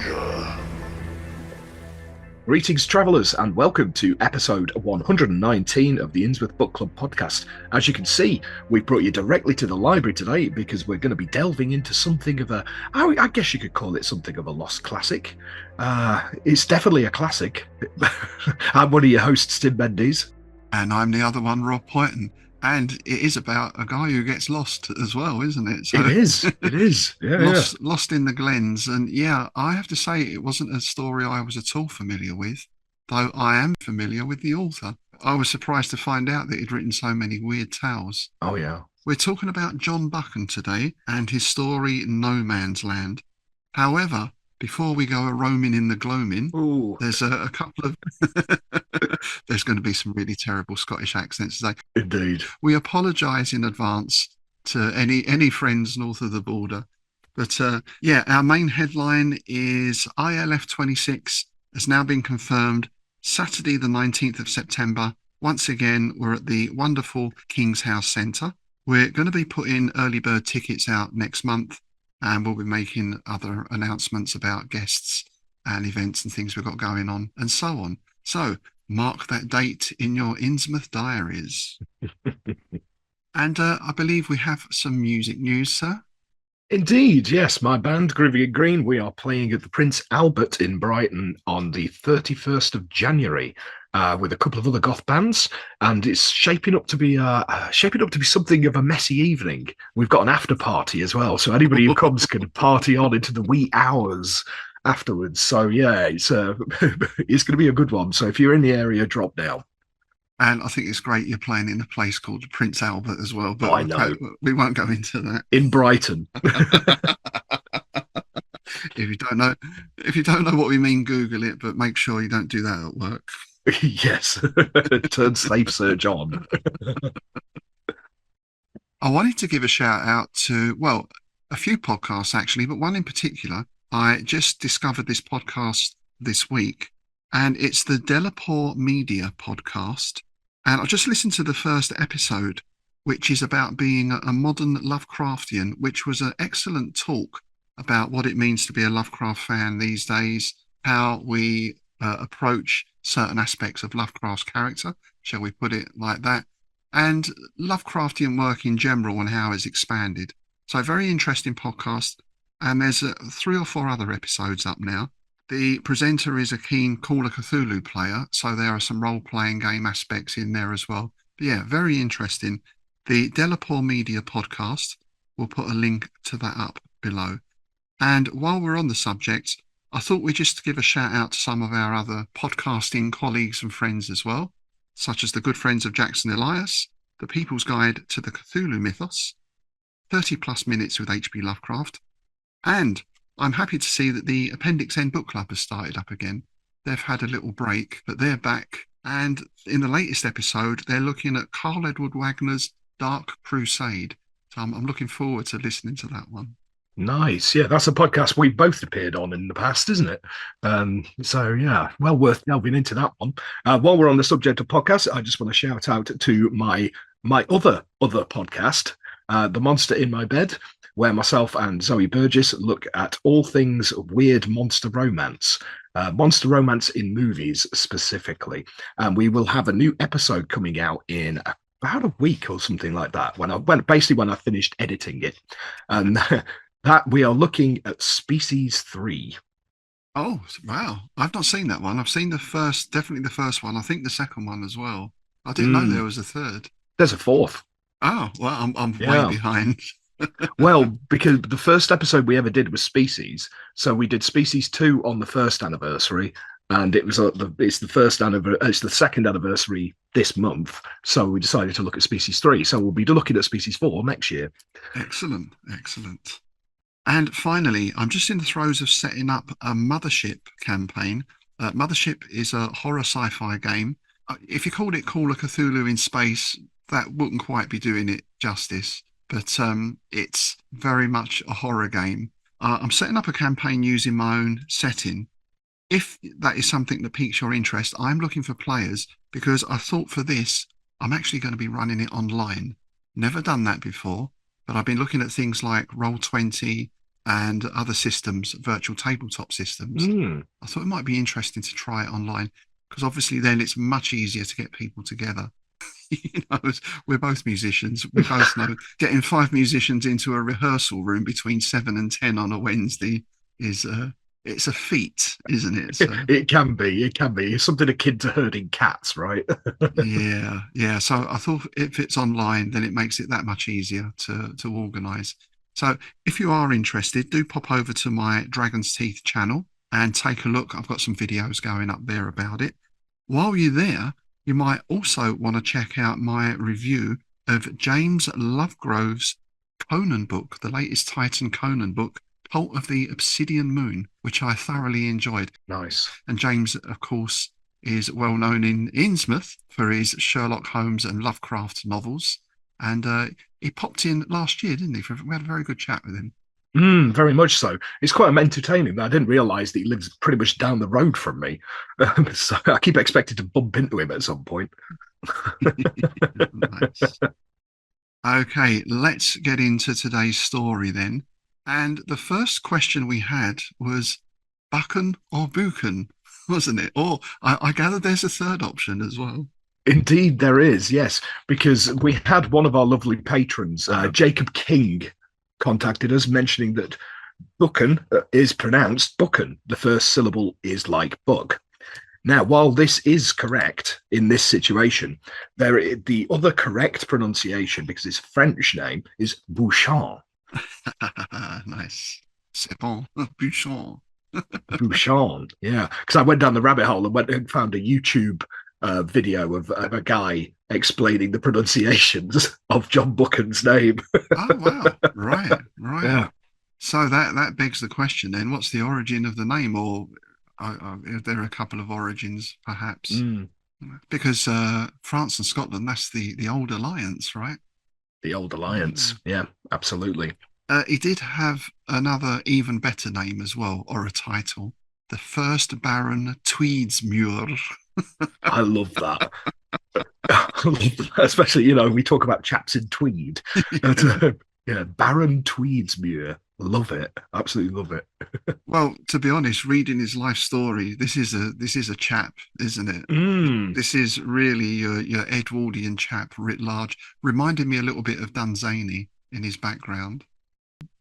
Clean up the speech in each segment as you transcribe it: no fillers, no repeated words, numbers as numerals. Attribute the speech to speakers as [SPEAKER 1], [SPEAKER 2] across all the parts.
[SPEAKER 1] danger.
[SPEAKER 2] Greetings, travellers, and welcome to episode 119 of the Innsmouth Book Club podcast. As you can see, we've brought you directly to the library today because we're going to be delving into something of I guess you could call it something of a lost classic. It's definitely a classic. I'm one of your hosts, Tim Mendes.
[SPEAKER 3] And I'm the other one, Rob Poyton. And it is about a guy who gets lost as well, isn't it?
[SPEAKER 2] So, it is. Yeah,
[SPEAKER 3] lost in the glens. And yeah, I have to say it wasn't a story I was at all familiar with, though I am familiar with the author. I was surprised to find out that he'd written so many weird tales.
[SPEAKER 2] Oh, yeah.
[SPEAKER 3] We're talking about John Buchan today and his story, No Man's Land. However, before we go a-roaming in the gloaming, there's a couple of... There's going to be some really terrible Scottish accents today.
[SPEAKER 2] Indeed.
[SPEAKER 3] We apologise in advance to any friends north of the border. But our main headline is ILF 26 has now been confirmed Saturday the 19th of September. Once again, we're at the wonderful King's House Centre. We're going to be putting early bird tickets out next month, and we'll be making other announcements about guests and events and things we've got going on and so on. So mark that date in your Innsmouth diaries. And I believe we have some music news, sir.
[SPEAKER 2] Indeed, yes. My band, Groovy and Green, we are playing at the Prince Albert in Brighton on the 31st of January with a couple of other goth bands, and it's shaping up to be something of a messy evening. We've got an after party as well, so anybody who comes can party on into the wee hours afterwards. So yeah, it's going to be a good one. So if you're in the area, drop down.
[SPEAKER 3] And I think it's great you're playing in a place called Prince Albert as well. But
[SPEAKER 2] I know.
[SPEAKER 3] We won't go into that.
[SPEAKER 2] In Brighton.
[SPEAKER 3] If you don't know what we mean, Google it, but make sure you don't do that at work.
[SPEAKER 2] Yes. Turn Safe Search on.
[SPEAKER 3] I wanted to give a shout out to, a few podcasts actually, but one in particular. I just discovered this podcast this week, and it's the Delaporte Media podcast. And I just listened to the first episode, which is about being a modern Lovecraftian, which was an excellent talk about what it means to be a Lovecraft fan these days, how we approach certain aspects of Lovecraft's character, shall we put it like that, and Lovecraftian work in general and how it's expanded. So very interesting podcast. And there's 3 or 4 other episodes up now. The presenter is a keen Call of Cthulhu player, so there are some role-playing game aspects in there as well. But yeah, very interesting. The Delaporte Media podcast, we'll put a link to that up below. And while we're on the subject, I thought we'd just give a shout out to some of our other podcasting colleagues and friends as well, such as the good friends of Jackson Elias, the People's Guide to the Cthulhu Mythos, 30 plus minutes with H.P. Lovecraft, and I'm happy to see that the Appendix N Book Club has started up again. They've had a little break, but they're back. And in the latest episode, they're looking at Carl Edward Wagner's Dark Crusade. So I'm looking forward to listening to that one.
[SPEAKER 2] Nice. Yeah, that's a podcast we both appeared on in the past, isn't it? So yeah, well worth delving into that one. While we're on the subject of podcasts, I just want to shout out to my other podcast, The Monster in My Bed, where myself and Zoe Burgess look at all things weird monster romance in movies specifically. And we will have a new episode coming out in about a week or something like that, when I finished editing it. And that we are looking at Species 3.
[SPEAKER 3] Oh, wow. I've not seen that one. I've seen definitely the first one. I think the second one as well. I didn't know there was a third.
[SPEAKER 2] There's a fourth.
[SPEAKER 3] Oh, well, I'm way behind.
[SPEAKER 2] Well, because the first episode we ever did was Species, so we did Species 2 on the first anniversary, and it's the second anniversary this month, so we decided to look at Species 3. So we'll be looking at Species 4 next year.
[SPEAKER 3] Excellent. And finally, I'm just in the throes of setting up a Mothership campaign. Mothership is a horror sci-fi game. If you called it Call of Cthulhu in space, that wouldn't quite be doing it justice. But it's very much a horror game. I'm setting up a campaign using my own setting. If that is something that piques your interest, I'm looking for players, because I thought for this, I'm actually going to be running it online. Never done that before, but I've been looking at things like Roll20 and other systems, virtual tabletop systems.
[SPEAKER 2] Mm.
[SPEAKER 3] I thought it might be interesting to try it online, because obviously then it's much easier to get people together. We're both musicians. We both know getting 5 musicians into a rehearsal room between 7 and 10 on a Wednesday is it's a feat, isn't it? So,
[SPEAKER 2] It can be. It can be. It's something akin to herding cats, right?
[SPEAKER 3] yeah. So I thought if it's online, then it makes it that much easier to organise. So if you are interested, do pop over to my Dragon's Teeth channel and take a look. I've got some videos going up there about it. While you're there, you might also want to check out my review of James Lovegrove's Conan book, the latest Titan Conan book, Cult of the Obsidian Moon, which I thoroughly enjoyed.
[SPEAKER 2] Nice.
[SPEAKER 3] And James, of course, is well known in Innsmouth for his Sherlock Holmes and Lovecraft novels. And he popped in last year, didn't he? We had a very good chat with him.
[SPEAKER 2] Very much so. It's quite entertaining. I didn't realise that he lives pretty much down the road from me. So I keep expecting to bump into him at some point.
[SPEAKER 3] Nice. Okay, let's get into today's story then. And the first question we had was Buchan or Buchan, wasn't it? Or I gather there's a third option as well.
[SPEAKER 2] Indeed, there is, yes, because we had one of our lovely patrons, Jacob King, contacted us mentioning that Buchan is pronounced Buchan. The first syllable is like book. Now, while this is correct in this situation, the other correct pronunciation, because his French name is Buchan.
[SPEAKER 3] Nice. C'est bon. Buchan.
[SPEAKER 2] Buchan, yeah. Because I went down the rabbit hole and went and found a YouTube video of a guy explaining the pronunciations of John Buchan's name.
[SPEAKER 3] Oh, wow. Right.
[SPEAKER 2] Yeah.
[SPEAKER 3] So that begs the question then, what's the origin of the name? Or if there are a couple of origins, perhaps? Because France and Scotland, that's the old alliance, right?
[SPEAKER 2] The old alliance. Yeah, absolutely.
[SPEAKER 3] He did have another even better name as well, or a title. The first Baron Tweedsmuir.
[SPEAKER 2] I love that. Especially, we talk about chaps in tweed. Yeah, Baron Tweedsmuir. Love it. Absolutely love it.
[SPEAKER 3] Well, to be honest, reading his life story, this is a chap, isn't it? This is really your Edwardian chap writ large. Reminded me a little bit of Dunsany in his background.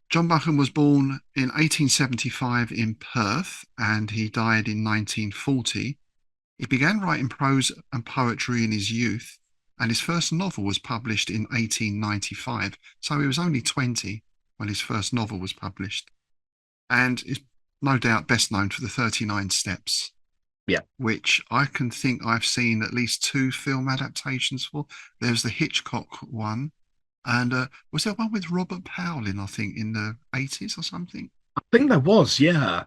[SPEAKER 3] John Buchan was born in 1875 in Perth, and he died in 1940. He began writing prose and poetry in his youth, and his first novel was published in 1895. So he was only 20 when his first novel was published. And is no doubt best known for the 39 Steps.
[SPEAKER 2] Yeah.
[SPEAKER 3] Which I can think I've seen at least 2 film adaptations for. There's the Hitchcock one. And was there one with Robert Powell in, I think, in the 80s or something?
[SPEAKER 2] I think there was, yeah.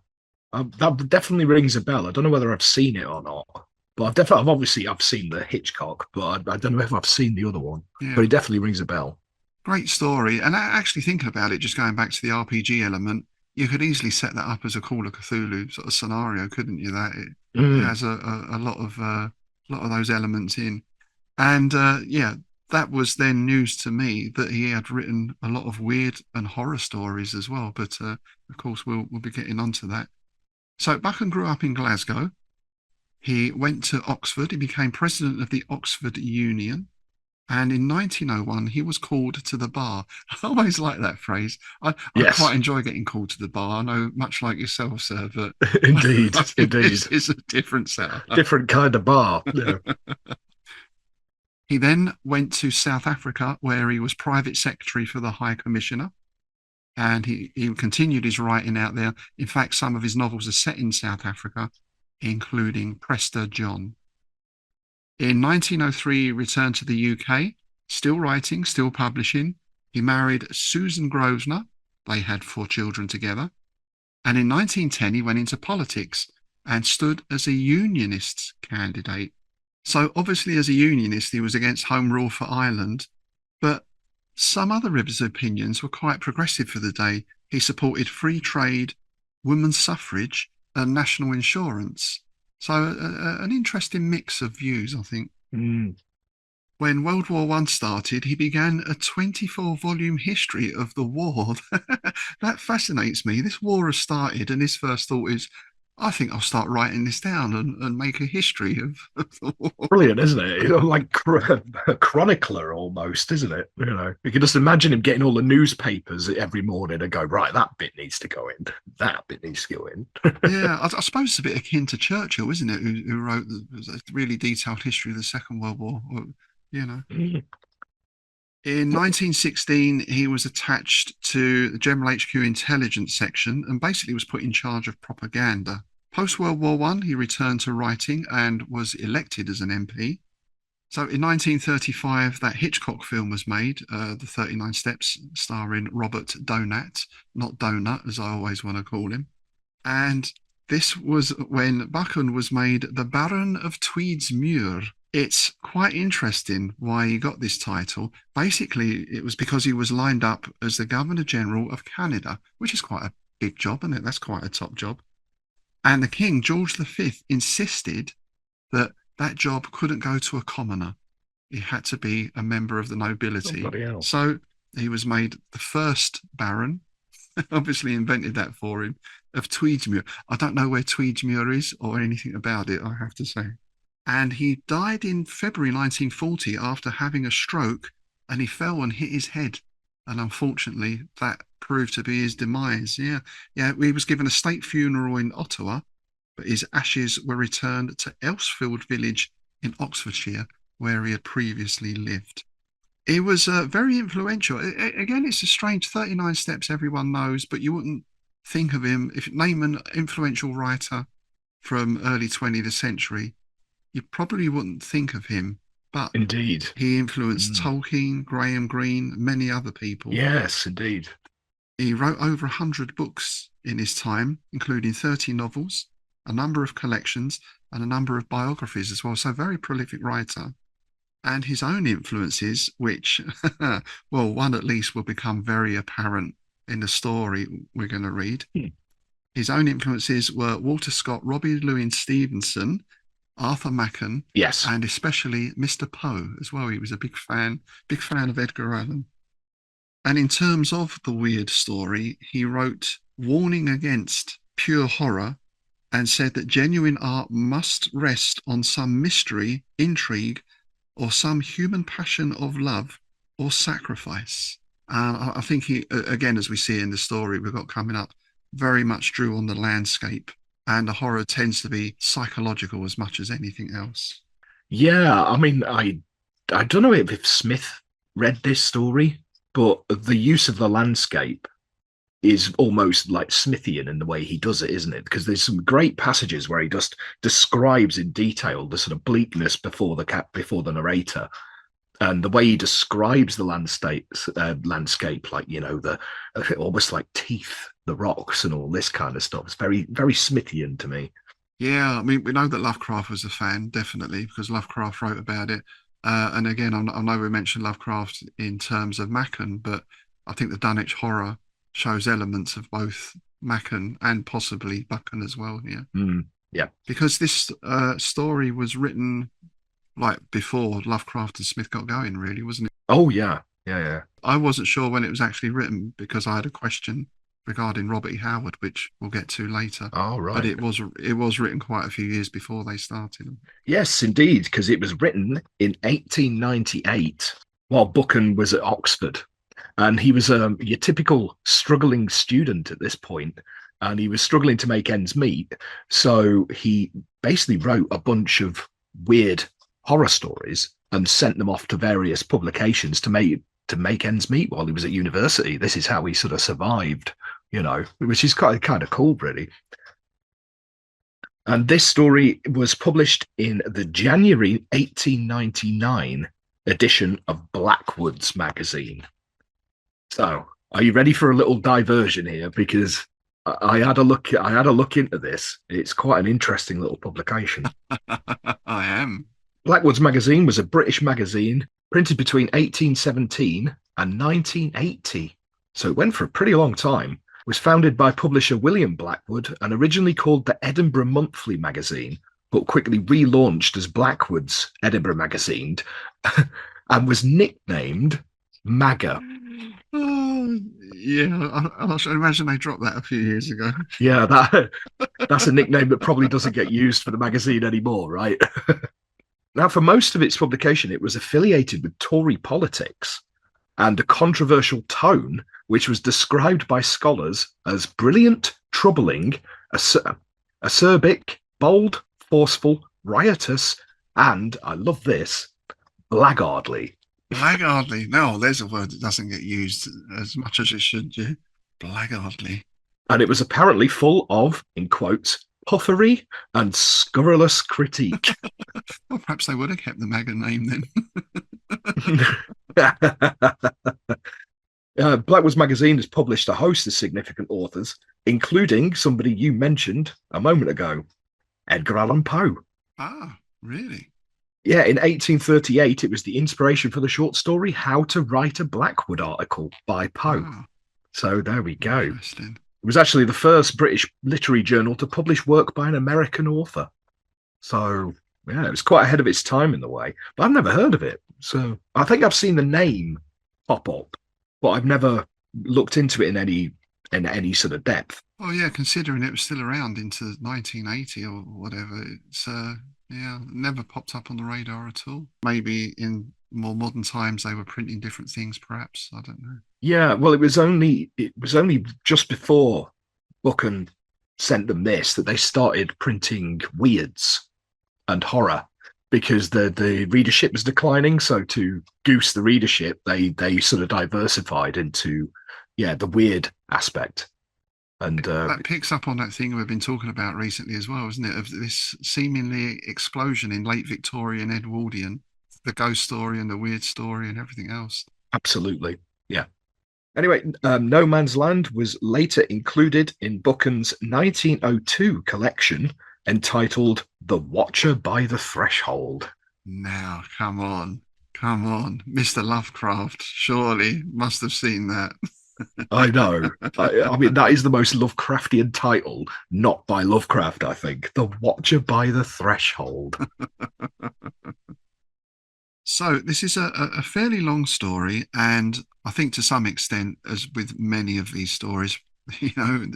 [SPEAKER 2] That definitely rings a bell. I don't know whether I've seen it or not. But I've seen the Hitchcock, but I don't know if I've seen the other one. Yeah. But it definitely rings a bell. Great
[SPEAKER 3] story. And actually thinking about it, just going back to the RPG element, you could easily set that up as a Call of Cthulhu sort of scenario, couldn't you? That it has a lot of those elements in. And that was then news to me that he had written a lot of weird and horror stories as well. But of course, we'll be getting onto that. So Buchan grew up in Glasgow. He went to Oxford. He became president of the Oxford Union. And in 1901, he was called to the bar. I always like that phrase. I quite enjoy getting called to the bar. I know, much like yourself, sir, but
[SPEAKER 2] indeed.
[SPEAKER 3] This is a different setup.
[SPEAKER 2] Different kind of bar. Yeah.
[SPEAKER 3] He then went to South Africa, where he was private secretary for the High Commissioner. And he continued his writing out there. In fact, some of his novels are set in South Africa, including Prester John. In 1903, he returned to the UK, still writing, still publishing. He married Susan Grosvenor. They had 4 children together. And in 1910, he went into politics and stood as a unionist candidate. So obviously, as a unionist, he was against Home Rule for Ireland. But some other of his opinions were quite progressive for the day. He supported free trade, women's suffrage, and national insurance. So an interesting mix of views, I think. when World War One started, he began a 24-volume history of the war. That fascinates me. This war has started, and his first thought is, I think I'll start writing this down and make a history of the war.
[SPEAKER 2] Brilliant, isn't it? Like a chronicler almost, isn't it? You can just imagine him getting all the newspapers every morning and go, right, that bit needs to go in, that bit needs to go in.
[SPEAKER 3] Yeah, I suppose it's a bit akin to Churchill, isn't it? Who wrote a really detailed history of the Second World War. In 1916, he was attached to the General HQ Intelligence Section and basically was put in charge of propaganda. Post-World War One, he returned to writing and was elected as an MP. So in 1935, that Hitchcock film was made, The 39 Steps, starring Robert Donat, not Donut, as I always want to call him. And this was when Buchan was made the Baron of Tweedsmuir. It's quite interesting why he got this title. Basically, it was because he was lined up as the Governor General of Canada, which is quite a big job, isn't it? That's quite a top job. And the King, George V, insisted that that job couldn't go to a commoner. He had to be a member of the nobility. So he was made the first Baron, obviously invented that for him, of Tweedsmuir. I don't know where Tweedsmuir is or anything about it, I have to say. And he died in February 1940 after having a stroke, and he fell and hit his head. And unfortunately, that proved to be his demise. Yeah, he was given a state funeral in Ottawa, but his ashes were returned to Elsfield village in Oxfordshire, where he had previously lived. He was very influential. Again, it's a strange 39 Steps everyone knows, but you wouldn't think of him. If name an influential writer from early 20th century, you probably wouldn't think of him. But
[SPEAKER 2] indeed,
[SPEAKER 3] he influenced Tolkien, Graham Greene, many other people.
[SPEAKER 2] Yes, indeed.
[SPEAKER 3] He wrote over 100 books in his time, including 30 novels, a number of collections, and a number of biographies as well. So very prolific writer. And his own influences, which, well, one at least will become very apparent in the story we're going to read. His own influences were Walter Scott, Robbie Louis Stevenson, Arthur Machen,
[SPEAKER 2] yes,
[SPEAKER 3] and especially Mr. Poe as well. He was a big fan of Edgar Allan. And in terms of the weird story, he wrote warning against pure horror and said that genuine art must rest on some mystery, intrigue, or some human passion of love or sacrifice. I think he, again, as we see in the story we've got coming up, very much drew on the landscape. And the horror tends to be psychological as much as anything else.
[SPEAKER 2] Yeah, I mean, I don't know if Smith read this story, but the use of the landscape is almost like Smithian in the way he does it, isn't it? Because there's some great passages where he just describes in detail the sort of bleakness before the narrator. And the way he describes the landscape, like, the almost like teeth, the rocks and all this kind of stuff. It's very, very Smithian to me.
[SPEAKER 3] Yeah, I mean, we know that Lovecraft was a fan, definitely, because Lovecraft wrote about it. And again, I know we mentioned Lovecraft in terms of Machen, but I think the Dunwich Horror shows elements of both Machen and possibly Buchan as well here.
[SPEAKER 2] Yeah.
[SPEAKER 3] Because this story was written like before Lovecraft and Smith got going, really, wasn't it?
[SPEAKER 2] Oh, yeah. Yeah.
[SPEAKER 3] I wasn't sure when it was actually written because I had a question regarding Robert E. Howard, which we'll get to later.
[SPEAKER 2] Oh, right.
[SPEAKER 3] But it was written quite a few years before they started.
[SPEAKER 2] Yes, indeed, because it was written in 1898 while Buchan was at Oxford. And he was your typical struggling student at this point, and he was struggling to make ends meet. So he basically wrote a bunch of weird horror stories and sent them off to various publications to make ends meet while he was at university. This is how he sort of survived, which is kind of cool, really. And this story was published in the January 1899 edition of Blackwood's magazine. So, are you ready for a little diversion here? Because I had a look into this. It's quite an interesting little publication.
[SPEAKER 3] I am.
[SPEAKER 2] Blackwood's magazine was a British magazine printed between 1817 and 1980. So it went for a pretty long time. It was founded by publisher William Blackwood and originally called the Edinburgh Monthly magazine, but quickly relaunched as Blackwood's Edinburgh magazine and was nicknamed Magga.
[SPEAKER 3] Oh, yeah. I imagine they dropped that a few years ago.
[SPEAKER 2] Yeah, that's a nickname that probably doesn't get used for the magazine anymore, right? Now, for most of its publication, it was affiliated with Tory politics and a controversial tone, which was described by scholars as brilliant, troubling, acerbic, bold, forceful, riotous, and, I love this, blackguardly.
[SPEAKER 3] Blackguardly. No, there's a word that doesn't get used as much as it should. Yeah. Blackguardly.
[SPEAKER 2] And it was apparently full of, in quotes, puffery and scurrilous critique.
[SPEAKER 3] Well, perhaps they would have kept the MAGA name then.
[SPEAKER 2] Blackwood's magazine has published a host of significant authors, including somebody you mentioned a moment ago, Edgar Allan Poe.
[SPEAKER 3] Ah, really?
[SPEAKER 2] Yeah, in 1838, it was the inspiration for the short story How to Write a Blackwood article by Poe.
[SPEAKER 3] Ah,
[SPEAKER 2] So there we go.
[SPEAKER 3] interesting.
[SPEAKER 2] It was actually the first British literary journal to publish work by an American author. So, yeah, it was quite ahead of its time in the way, but I've never heard of it. So I think I've seen the name pop up, but I've never looked into it in any sort of depth.
[SPEAKER 3] Oh, yeah, considering it was still around into 1980 or whatever, it's yeah, never popped up on the radar at all. Maybe in more modern times they were printing different things, perhaps. I don't know.
[SPEAKER 2] Yeah, well, it was only just before Buchan sent them this that they started printing weirds and horror because the readership was declining. So to goose the readership, they sort of diversified into the weird aspect. And
[SPEAKER 3] that picks up on that thing we've been talking about recently as well, isn't it? Of this seemingly explosion in late Victorian Edwardian, the ghost story and the weird story and everything else.
[SPEAKER 2] absolutely, yeah. Anyway, No Man's Land was later included in Buchan's 1902 collection entitled The Watcher by the Threshold.
[SPEAKER 3] Now, come on, Mr. Lovecraft surely must have seen that.
[SPEAKER 2] I know. I mean, that is the most Lovecraftian title, not by Lovecraft, I think. The Watcher by the Threshold.
[SPEAKER 3] So this is a fairly long story, and I think to some extent, as with many of these stories,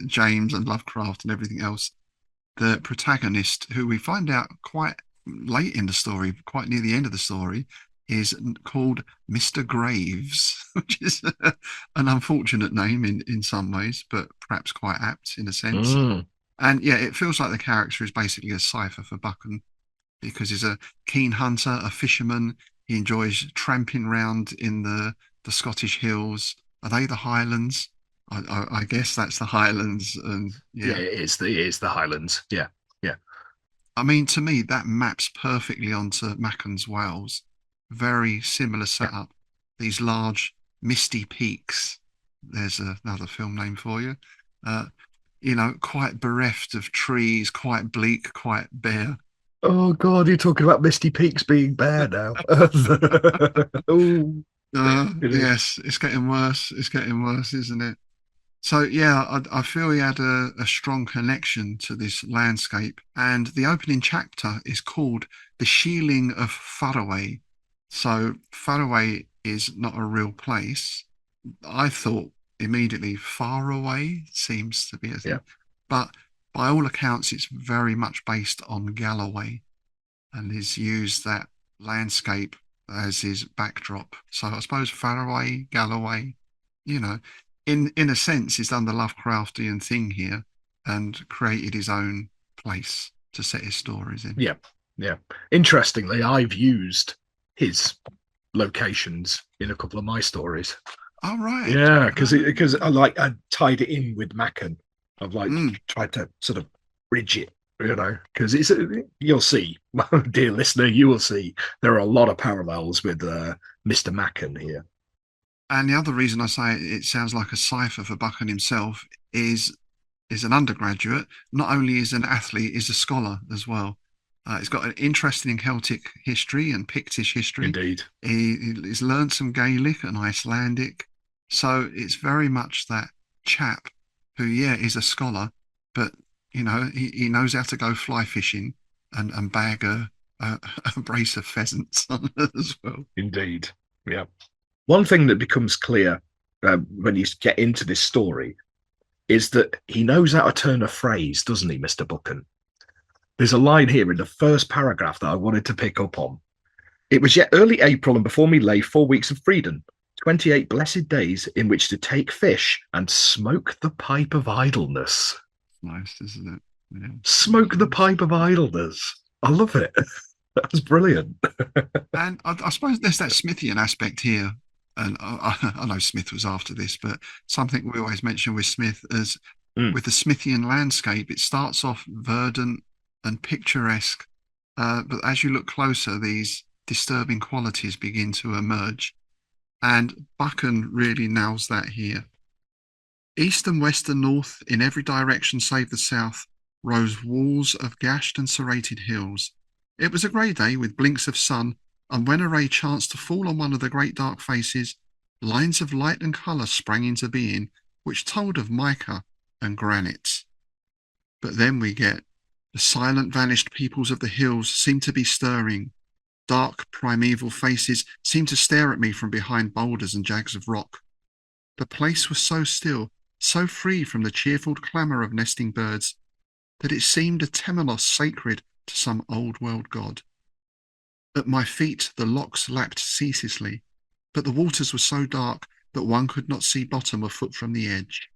[SPEAKER 3] James and Lovecraft and everything else, the protagonist, who we find out quite late in the story, quite near the end of the story, is called Mr. Graves, which is an unfortunate name in some ways, but perhaps quite apt in a sense. And yeah, it feels like the character is basically a cipher for Buchan because he's a keen hunter, a fisherman. He enjoys tramping around in the Scottish hills. Are they the Highlands? I guess that's the Highlands. And
[SPEAKER 2] yeah, it is the Highlands. Yeah, yeah.
[SPEAKER 3] I mean, to me, that maps perfectly onto Macken's Wales. Very similar setup. These large, misty peaks. There's another film name for you. Quite bereft of trees, quite bleak, quite bare.
[SPEAKER 2] Oh God, you're talking about Misty Peaks being bare now. Oh,
[SPEAKER 3] yes, it's getting worse. It's getting worse, isn't it? So yeah, I feel he had a strong connection to this landscape, and the opening chapter is called "The Shieling of Faraway." So Faraway is not a real place. I thought immediately far away seems to be a thing, but by all accounts, it's very much based on Galloway, and he's used that landscape as his backdrop. So I suppose Faraway, Galloway, in a sense, he's done the Lovecraftian thing here and created his own place to set his stories in.
[SPEAKER 2] Yeah, yeah. Interestingly, I've used his locations in a couple of my stories.
[SPEAKER 3] Oh, right.
[SPEAKER 2] Yeah, because I tied it in with Machen. I've tried to sort of bridge it, because you'll see, dear listener, you will see there are a lot of parallels with Mr. Machen here.
[SPEAKER 3] And the other reason I say it sounds like a cipher for Buchan himself is an undergraduate. Not only is an athlete, is a scholar as well. He's got an interest in Celtic history and Pictish history.
[SPEAKER 2] Indeed.
[SPEAKER 3] He's learned some Gaelic and Icelandic. So it's very much that chap who, is a scholar, but, he knows how to go fly fishing and bag a brace of pheasants as well.
[SPEAKER 2] Indeed. Yeah. One thing that becomes clear when you get into this story is that he knows how to turn a phrase, doesn't he, Mr. Buchan? There's a line here in the first paragraph that I wanted to pick up on. It was yet early April, and before me lay 4 weeks of freedom, 28 blessed days in which to take fish and smoke the pipe of idleness.
[SPEAKER 3] Nice, isn't it? Yeah.
[SPEAKER 2] Smoke the pipe of idleness. I love it. That's brilliant.
[SPEAKER 3] And I suppose there's that Smithian aspect here. And I know Smith was after this, but something we always mention with Smith is with the Smithian landscape, it starts off verdant and picturesque. But as you look closer, these disturbing qualities begin to emerge. And Buchan really nails that here. East and west and north, in every direction save the south, rose walls of gashed and serrated hills. It was a grey day with blinks of sun, and when a ray chanced to fall on one of the great dark faces, lines of light and colour sprang into being, which told of mica and granite. But then we get the silent vanished peoples of the hills seem to be stirring. Dark primeval faces seemed to stare at me from behind boulders and jags of rock. The place was so still, so free from the cheerful clamour of nesting birds, that it seemed a temenos sacred to some old world god. At my feet the locks lapped ceaselessly, but the waters were so dark that one could not see bottom a foot from the edge.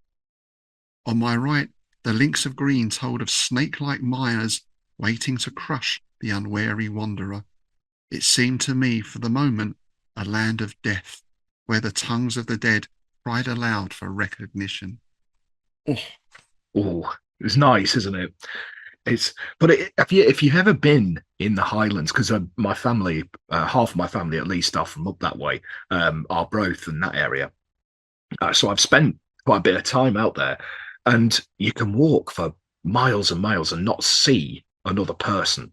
[SPEAKER 3] On my right, the links of green told of snake-like mires waiting to crush the unwary wanderer. It seemed to me, for the moment, a land of death, where the tongues of the dead cried aloud for recognition.
[SPEAKER 2] Oh, it's nice, isn't it? If you've ever been in the Highlands, because my family, half of my family at least, are from up that way, Arbroath and that area. So I've spent quite a bit of time out there, and you can walk for miles and miles and not see another person,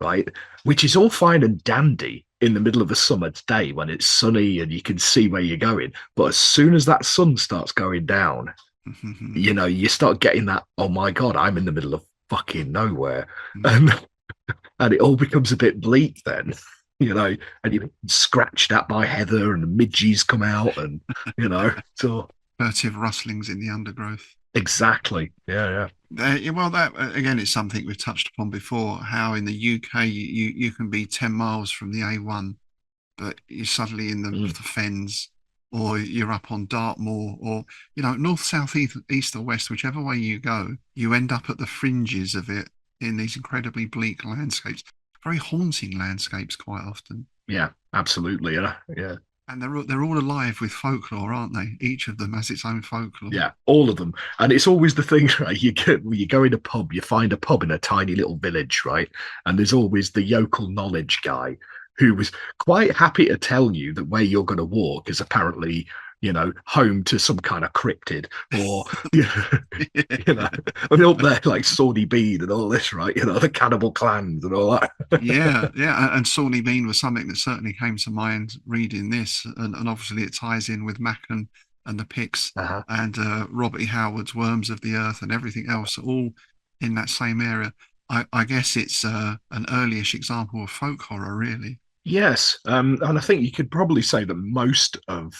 [SPEAKER 2] right? Which is all fine and dandy in the middle of a summer's day when it's sunny and you can see where you're going. But as soon as that sun starts going down, you start getting that, oh my God, I'm in the middle of fucking nowhere. And it all becomes a bit bleak then, and you're scratched at by heather and the midges come out and, so.
[SPEAKER 3] Furtive rustlings in the undergrowth.
[SPEAKER 2] Exactly. Yeah.
[SPEAKER 3] Well, that again is something we've touched upon before. How in the UK you can be 10 miles from the A1, but you're suddenly in the fens, or you're up on Dartmoor, or north, south, east, or west, whichever way you go, you end up at the fringes of it in these incredibly bleak landscapes, very haunting landscapes quite often.
[SPEAKER 2] Yeah, absolutely. Yeah.
[SPEAKER 3] And they're all alive with folklore, aren't they? Each of them has its own folklore.
[SPEAKER 2] Yeah, all of them. And it's always the thing, right? You go in a pub, you find a pub in a tiny little village, right? And there's always the yokel knowledge guy who was quite happy to tell you that where you're going to walk is apparently, home to some kind of cryptid, or, I mean, up there like Sawney Bean and all this, right? The cannibal clans and all that.
[SPEAKER 3] Yeah. And Sawney Bean was something that certainly came to mind reading this. And obviously it ties in with Machan and the Picts and Robert E. Howard's Worms of the Earth and everything else, all in that same area. I guess it's an earlyish example of folk horror, really.
[SPEAKER 2] Yes, and I think you could probably say that most of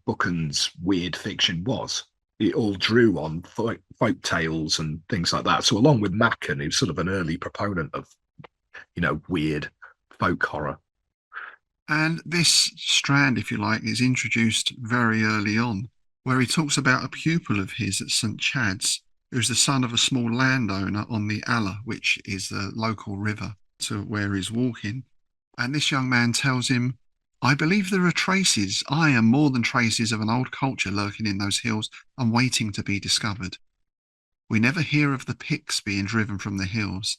[SPEAKER 2] Buchan's weird fiction it all drew on folk tales and things like that. So along with Machan, he was sort of an early proponent of, weird folk horror.
[SPEAKER 3] And this strand, if you like, is introduced very early on, where he talks about a pupil of his at St. Chad's, who's the son of a small landowner on the Aller, which is the local river to where he's walking. And this young man tells him, I believe there are traces, and more than traces, of an old culture lurking in those hills and waiting to be discovered. We never hear of the Picts being driven from the hills.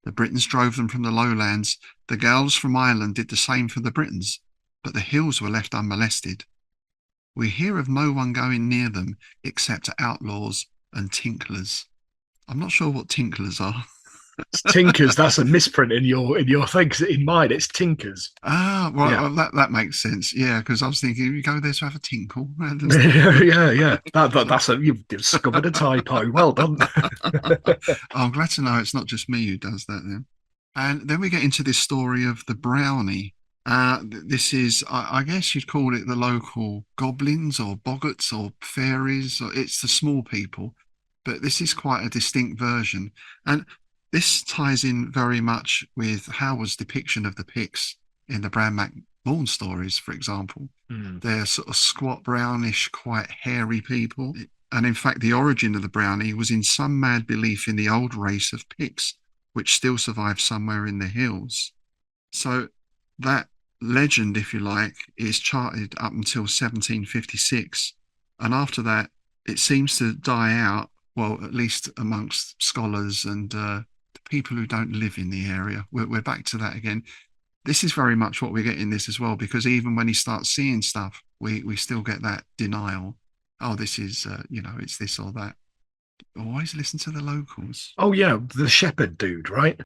[SPEAKER 3] The Britons drove them from the lowlands. The Gaels from Ireland did the same for the Britons, but the hills were left unmolested. We hear of no one going near them except outlaws and tinklers. I'm not sure what tinklers are.
[SPEAKER 2] Tinkers, that's a misprint in your thing, because in mine it's tinkers.
[SPEAKER 3] Well, that makes sense. Yeah, because I was thinking you go there to have a tinkle.
[SPEAKER 2] Yeah. You've discovered a typo. Well done.
[SPEAKER 3] I'm glad to know it's not just me who does that then. And then we get into this story of the brownie. This is, I guess you'd call it the local goblins or boggarts or fairies, or it's the small people, but this is quite a distinct version. And this ties in very much with Howard's depiction of the Picts in the Bran McMorn stories, for example. They're sort of squat, brownish, quite hairy people. And in fact, the origin of the brownie was in some mad belief in the old race of Picts, which still survives somewhere in the hills. So that legend, if you like, is charted up until 1756. And after that, it seems to die out, well, at least amongst scholars and the people who don't live in the area. We're back to that again. This is very much what we get in this as well, because even when he starts seeing stuff, we still get that denial. Oh, this is, it's this or that. Always listen to the locals.
[SPEAKER 2] Oh, yeah, the shepherd dude, right?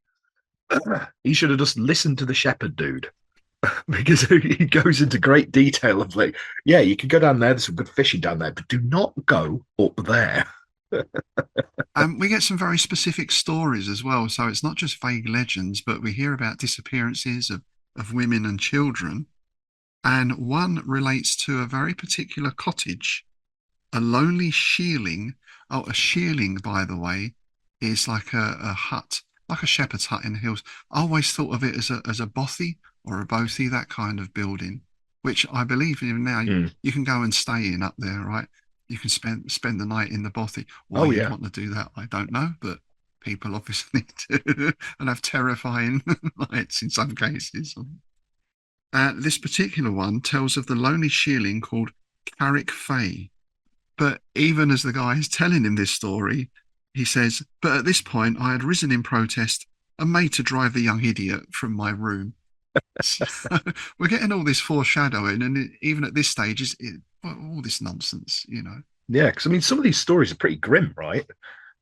[SPEAKER 2] He should have just listened to the shepherd dude. Because he goes into great detail of like, yeah, you can go down there, there's some good fishing down there, but do not go up there.
[SPEAKER 3] We get some very specific stories as well. So it's not just vague legends, but we hear about disappearances of women and children. And one relates to a very particular cottage, a lonely shearling. Oh, a shearling, by the way, is like a hut, like a shepherd's hut in the hills. I always thought of it as a bothy or a bothy, that kind of building, which I believe even now you can go and stay in up there, right? You can spend the night in the bothy. Why you'd want to do that, I don't know, but people obviously do and have terrifying nights in some cases. This particular one tells of the lonely shearling called Carrick Fay. But even as the guy is telling him this story, he says, but at this point I had risen in protest and made to drive the young idiot from my room. So we're getting all this foreshadowing, and even at this stage, all this nonsense,
[SPEAKER 2] Yeah, because I mean, some of these stories are pretty grim, right?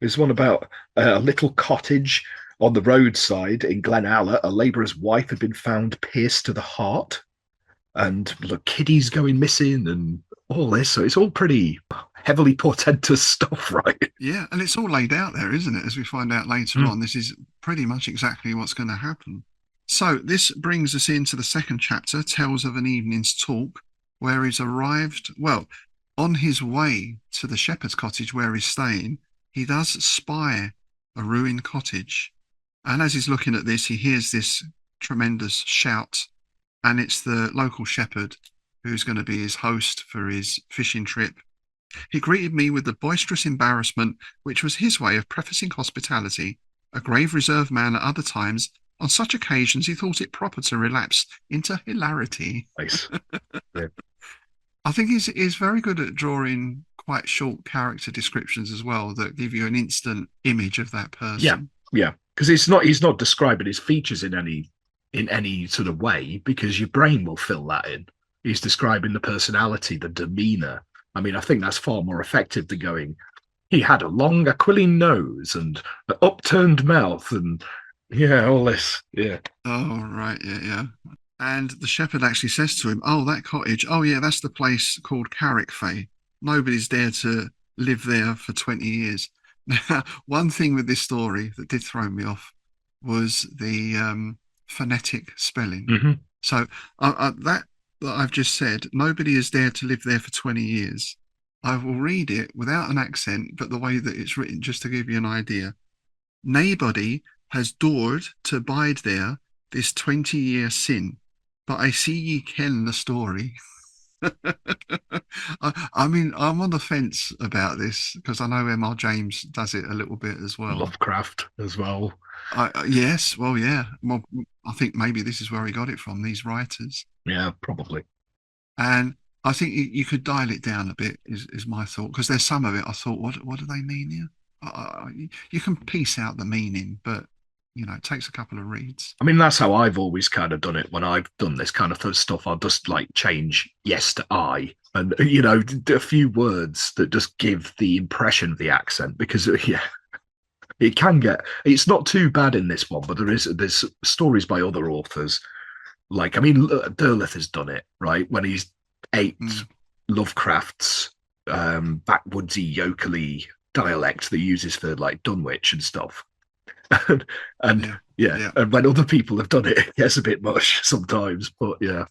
[SPEAKER 2] There's one about a little cottage on the roadside in Glenalla. A labourer's wife had been found pierced to the heart, and look, kiddies going missing, and all this. So it's all pretty heavily portentous stuff, right?
[SPEAKER 3] Yeah, and it's all laid out there, isn't it? As we find out later on, this is pretty much exactly what's going to happen. So this brings us into the second chapter, tells of an evening's talk where he's arrived, well, on his way to the shepherd's cottage where he's staying, he does spy a ruined cottage. And as he's looking at this, he hears this tremendous shout, and it's the local shepherd who's going to be his host for his fishing trip. He greeted me with the boisterous embarrassment which was his way of prefacing hospitality, a grave reserved man at other times. On such occasions, he thought it proper to relapse into hilarity.
[SPEAKER 2] Nice. Yeah.
[SPEAKER 3] I think he's very good at drawing quite short character descriptions as well that give you an instant image of that person.
[SPEAKER 2] Yeah, because he's not describing his features in any sort of way, because your brain will fill that in. He's describing the personality, the demeanor. I mean, I think that's far more effective than going, he had a long aquiline nose and an upturned mouth and all this. Yeah.
[SPEAKER 3] Oh, right. Yeah. And the shepherd actually says to him, oh, that cottage. Oh, yeah, that's the place called Carrick Fay. Nobody's dared to live there for 20 years. Now, one thing with this story that did throw me off was the phonetic spelling. So that I've just said, nobody has dared to live there for 20 years. I will read it without an accent, but the way that it's written, just to give you an idea. Naebody has dared to bide there this 20-year sin, but I see ye ken the story. I mean, I'm on the fence about this because I know M.R. James does it a little bit as well.
[SPEAKER 2] Lovecraft as well.
[SPEAKER 3] Yes, well, yeah. Well, I think maybe this is where he got it from, these writers.
[SPEAKER 2] Yeah, probably.
[SPEAKER 3] And I think you could dial it down a bit, is my thought, because there's some of it I thought, what do they mean here? You can piece out the meaning, but it takes a couple of reads.
[SPEAKER 2] I mean, that's how I've always kind of done it when I've done this kind of stuff. I'll just like change yes to I, and a few words that just give the impression of the accent, because it can get. It's not too bad in this one, but there's stories by other authors. Like, I mean, Derleth has done it, right? When he's ate Lovecraft's backwoodsy, yokelly dialect that he uses for like Dunwich and stuff. and
[SPEAKER 3] Yeah.
[SPEAKER 2] yeah,
[SPEAKER 3] Yeah.
[SPEAKER 2] and when other people have done it, it gets a bit much sometimes. But yeah,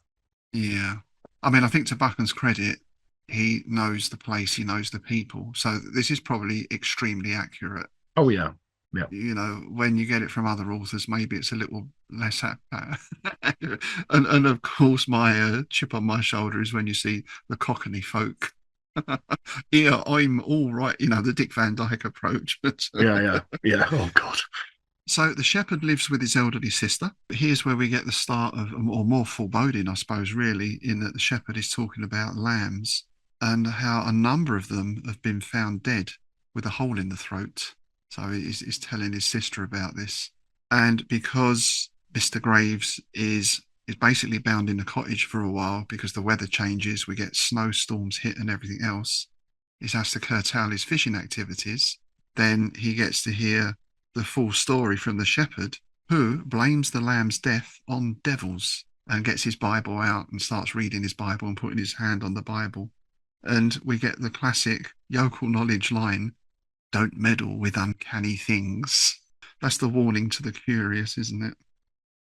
[SPEAKER 3] Yeah. I mean, I think to Buchan's credit, he knows the place, he knows the people. So this is probably extremely accurate.
[SPEAKER 2] oh yeah, yeah,
[SPEAKER 3] You know, when you get it from other authors, maybe it's a little less accurate. And of course, my chip on my shoulder is when you see the Cockney folk. Yeah, I'm all right. You know, the Dick Van Dyke approach. But
[SPEAKER 2] yeah. Oh God.
[SPEAKER 3] so the shepherd lives with his elderly sister. Here's where we get the start of, or more foreboding, I suppose, really, in that the shepherd is talking about lambs and how a number of them have been found dead with a hole in the throat. So he's telling his sister about this. And because Mr. Graves is basically bound in the cottage for a while because the weather changes, we get snowstorms hit and everything else, he has to curtail his fishing activities. Then he gets to hear the full story from the shepherd, who blames the lamb's death on devils and gets his Bible out and starts reading his Bible and putting his hand on the Bible. And we get the classic yokel knowledge line, don't meddle with uncanny things. That's the warning to the curious, isn't it?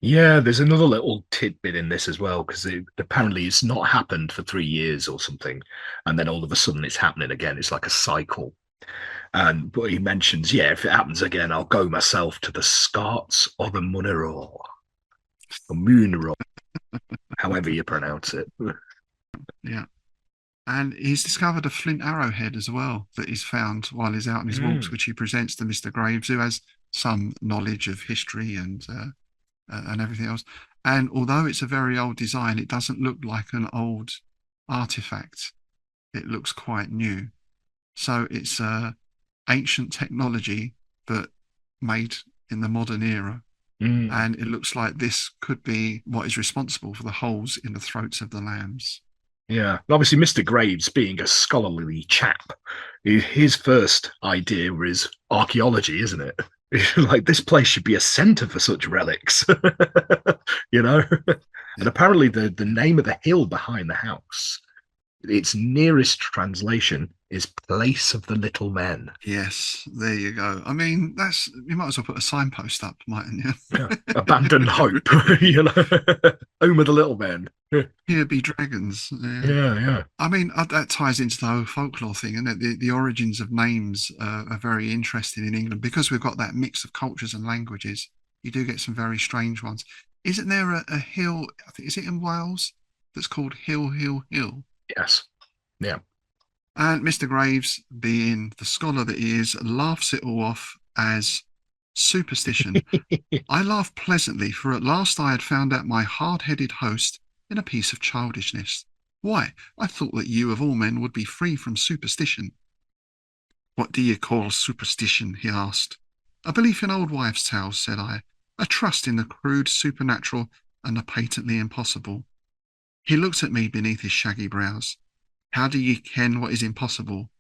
[SPEAKER 2] Yeah, there's another little tidbit in this as well because apparently it's not happened for 3 years or something, and then all of a sudden it's happening again. It's like a cycle. And but he mentions, yeah, if it happens again, I'll go myself to the Scots or the Munero, or Munero, however you pronounce it.
[SPEAKER 3] Yeah. And he's discovered a flint arrowhead as well that he's found while he's out on his walks, which he presents to Mr. Graves, who has some knowledge of history and everything else. And although it's a very old design, it doesn't look like an old artifact. It looks quite new. So it's ancient technology, but made in the modern era. And it looks like this could be what is responsible for the holes in the throats of the lambs.
[SPEAKER 2] Yeah, obviously, Mr. Graves, being a scholarly chap, his first idea was archaeology, isn't it? Like this place should be a center for such relics, you know. And apparently, the name of the hill behind the house, its nearest translation is Place of the Little Men.
[SPEAKER 3] Yes, there you go. I mean, you might as well put a signpost up, mightn't you?
[SPEAKER 2] Yeah. Abandoned hope, you know, home of the little men.
[SPEAKER 3] Here be dragons.
[SPEAKER 2] Yeah.
[SPEAKER 3] I mean, that ties into the whole folklore thing, and the origins of names are very interesting in England because we've got that mix of cultures and languages. You do get some very strange ones. Isn't there a hill? I think is it in Wales that's called Hill Hill Hill?
[SPEAKER 2] Yes. Yeah.
[SPEAKER 3] And Mr. Graves, being the scholar that he is, laughs it all off as superstition. I laughed pleasantly, for at last I had found out my hard-headed host in a piece of childishness. Why, I thought that you of all men would be free from superstition. What do you call superstition? He asked. A belief in old wives' tales, said I, a trust in the crude supernatural and the patently impossible. He looked at me beneath his shaggy brows. How do ye ken what is impossible?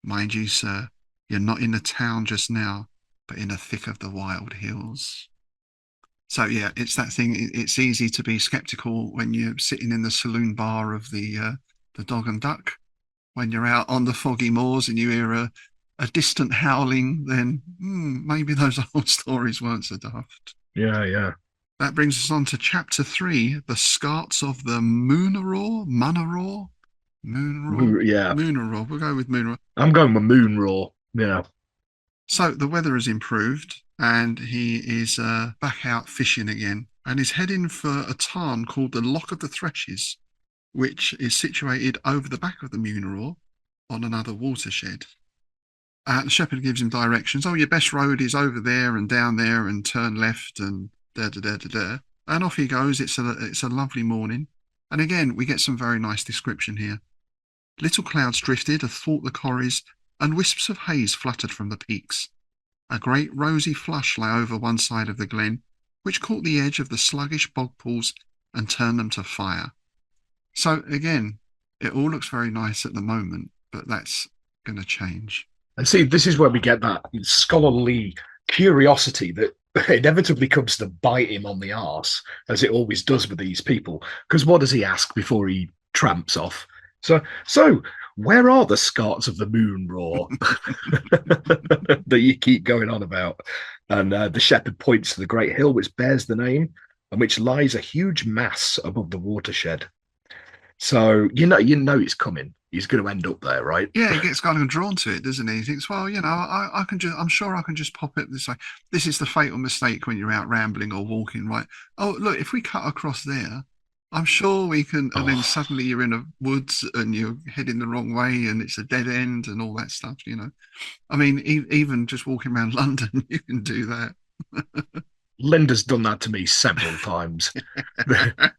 [SPEAKER 3] Mind you, sir, you're not in the town just now, but in the thick of the wild hills. So yeah, it's that thing. It's easy to be sceptical when you're sitting in the saloon bar of the Dog and Duck. When you're out on the foggy moors and you hear a distant howling, then maybe those old stories weren't so daft.
[SPEAKER 2] Yeah.
[SPEAKER 3] That brings us on to chapter 3, the Scarts of the Munero.
[SPEAKER 2] Yeah.
[SPEAKER 3] Munero. We'll go with Munero.
[SPEAKER 2] I'm going with Munro. Yeah.
[SPEAKER 3] So the weather has improved and he is back out fishing again and is heading for a tarn called the Lock of the Threshes, which is situated over the back of the Munero on another watershed. The shepherd gives him directions. Oh, your best road is over there and down there and turn left and da-da-da-da-da. And off he goes. It's a lovely morning. And again, we get some very nice description here. Little clouds drifted athwart the corries, and wisps of haze fluttered from the peaks. A great rosy flush lay over one side of the glen, which caught the edge of the sluggish bog pools and turned them to fire. So again, it all looks very nice at the moment, but that's going to change.
[SPEAKER 2] And see, this is where we get that scholarly curiosity that inevitably comes to bite him on the arse, as it always does with these people. Because what does he ask before he tramps off? So where are the Scots of the moon roar that you keep going on about? And the shepherd points to the great hill which bears the name and which lies a huge mass above the watershed. So you know it's coming. He's going to end up there, right?
[SPEAKER 3] Yeah, he gets kind of drawn to it, doesn't he? He thinks, well, I can just, I'm sure I can just pop it this way. This is the fatal mistake when you're out rambling or walking, right? Oh, look, if we cut across there, I'm sure we can. And then suddenly you're in a woods and you're heading the wrong way and it's a dead end and all that stuff, I mean, even just walking around London, you can do that.
[SPEAKER 2] Linda's done that to me several times.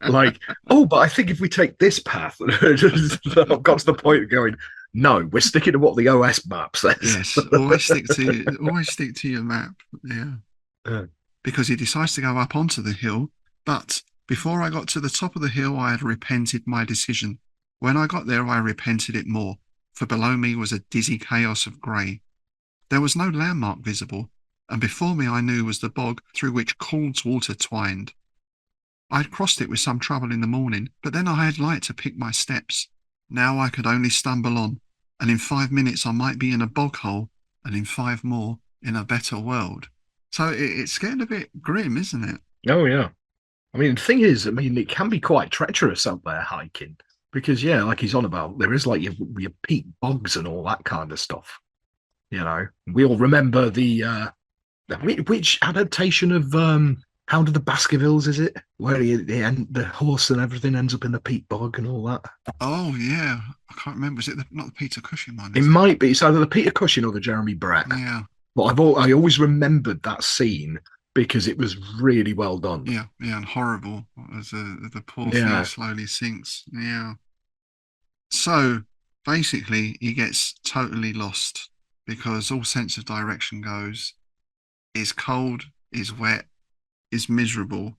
[SPEAKER 2] Like, oh, but I think if we take this path, I've got to the point of going, no, we're sticking to what the OS map says.
[SPEAKER 3] Yes, always stick to your map. Yeah. Because he decides to go up onto the hill, but before I got to the top of the hill, I had repented my decision. When I got there, I repented it more, for below me was a dizzy chaos of grey. There was no landmark visible, and before me I knew was the bog through which Calde's water twined. I had crossed it with some trouble in the morning, but then I had light to pick my steps. Now I could only stumble on, and in 5 minutes I might be in a bog hole, and in 5 more in a better world. So it's getting a bit grim, isn't it?
[SPEAKER 2] Oh, yeah. I mean, the thing is, it can be quite treacherous out there hiking because, yeah, like he's on about, there is like your peat bogs and all that kind of stuff. We all remember which adaptation of Hound of the Baskervilles is it? Where the horse and everything ends up in the peat bog and all that.
[SPEAKER 3] Oh, yeah. I can't remember. Is it not the Peter Cushing one?
[SPEAKER 2] It might be. It's either the Peter Cushing or the Jeremy Brett.
[SPEAKER 3] Yeah.
[SPEAKER 2] But I always remembered that scene because it was really well done.
[SPEAKER 3] Yeah, and horrible as the poor thing slowly sinks. Yeah. So basically, he gets totally lost because all sense of direction goes. Is cold, is wet, is miserable.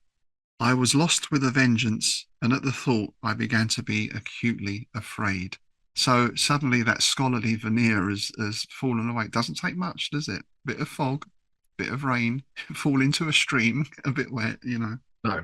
[SPEAKER 3] I was lost with a vengeance, and at the thought I began to be acutely afraid. So suddenly that scholarly veneer has fallen away. It doesn't take much, does it? Bit of fog, bit of rain, fall into a stream, a bit wet,
[SPEAKER 2] No.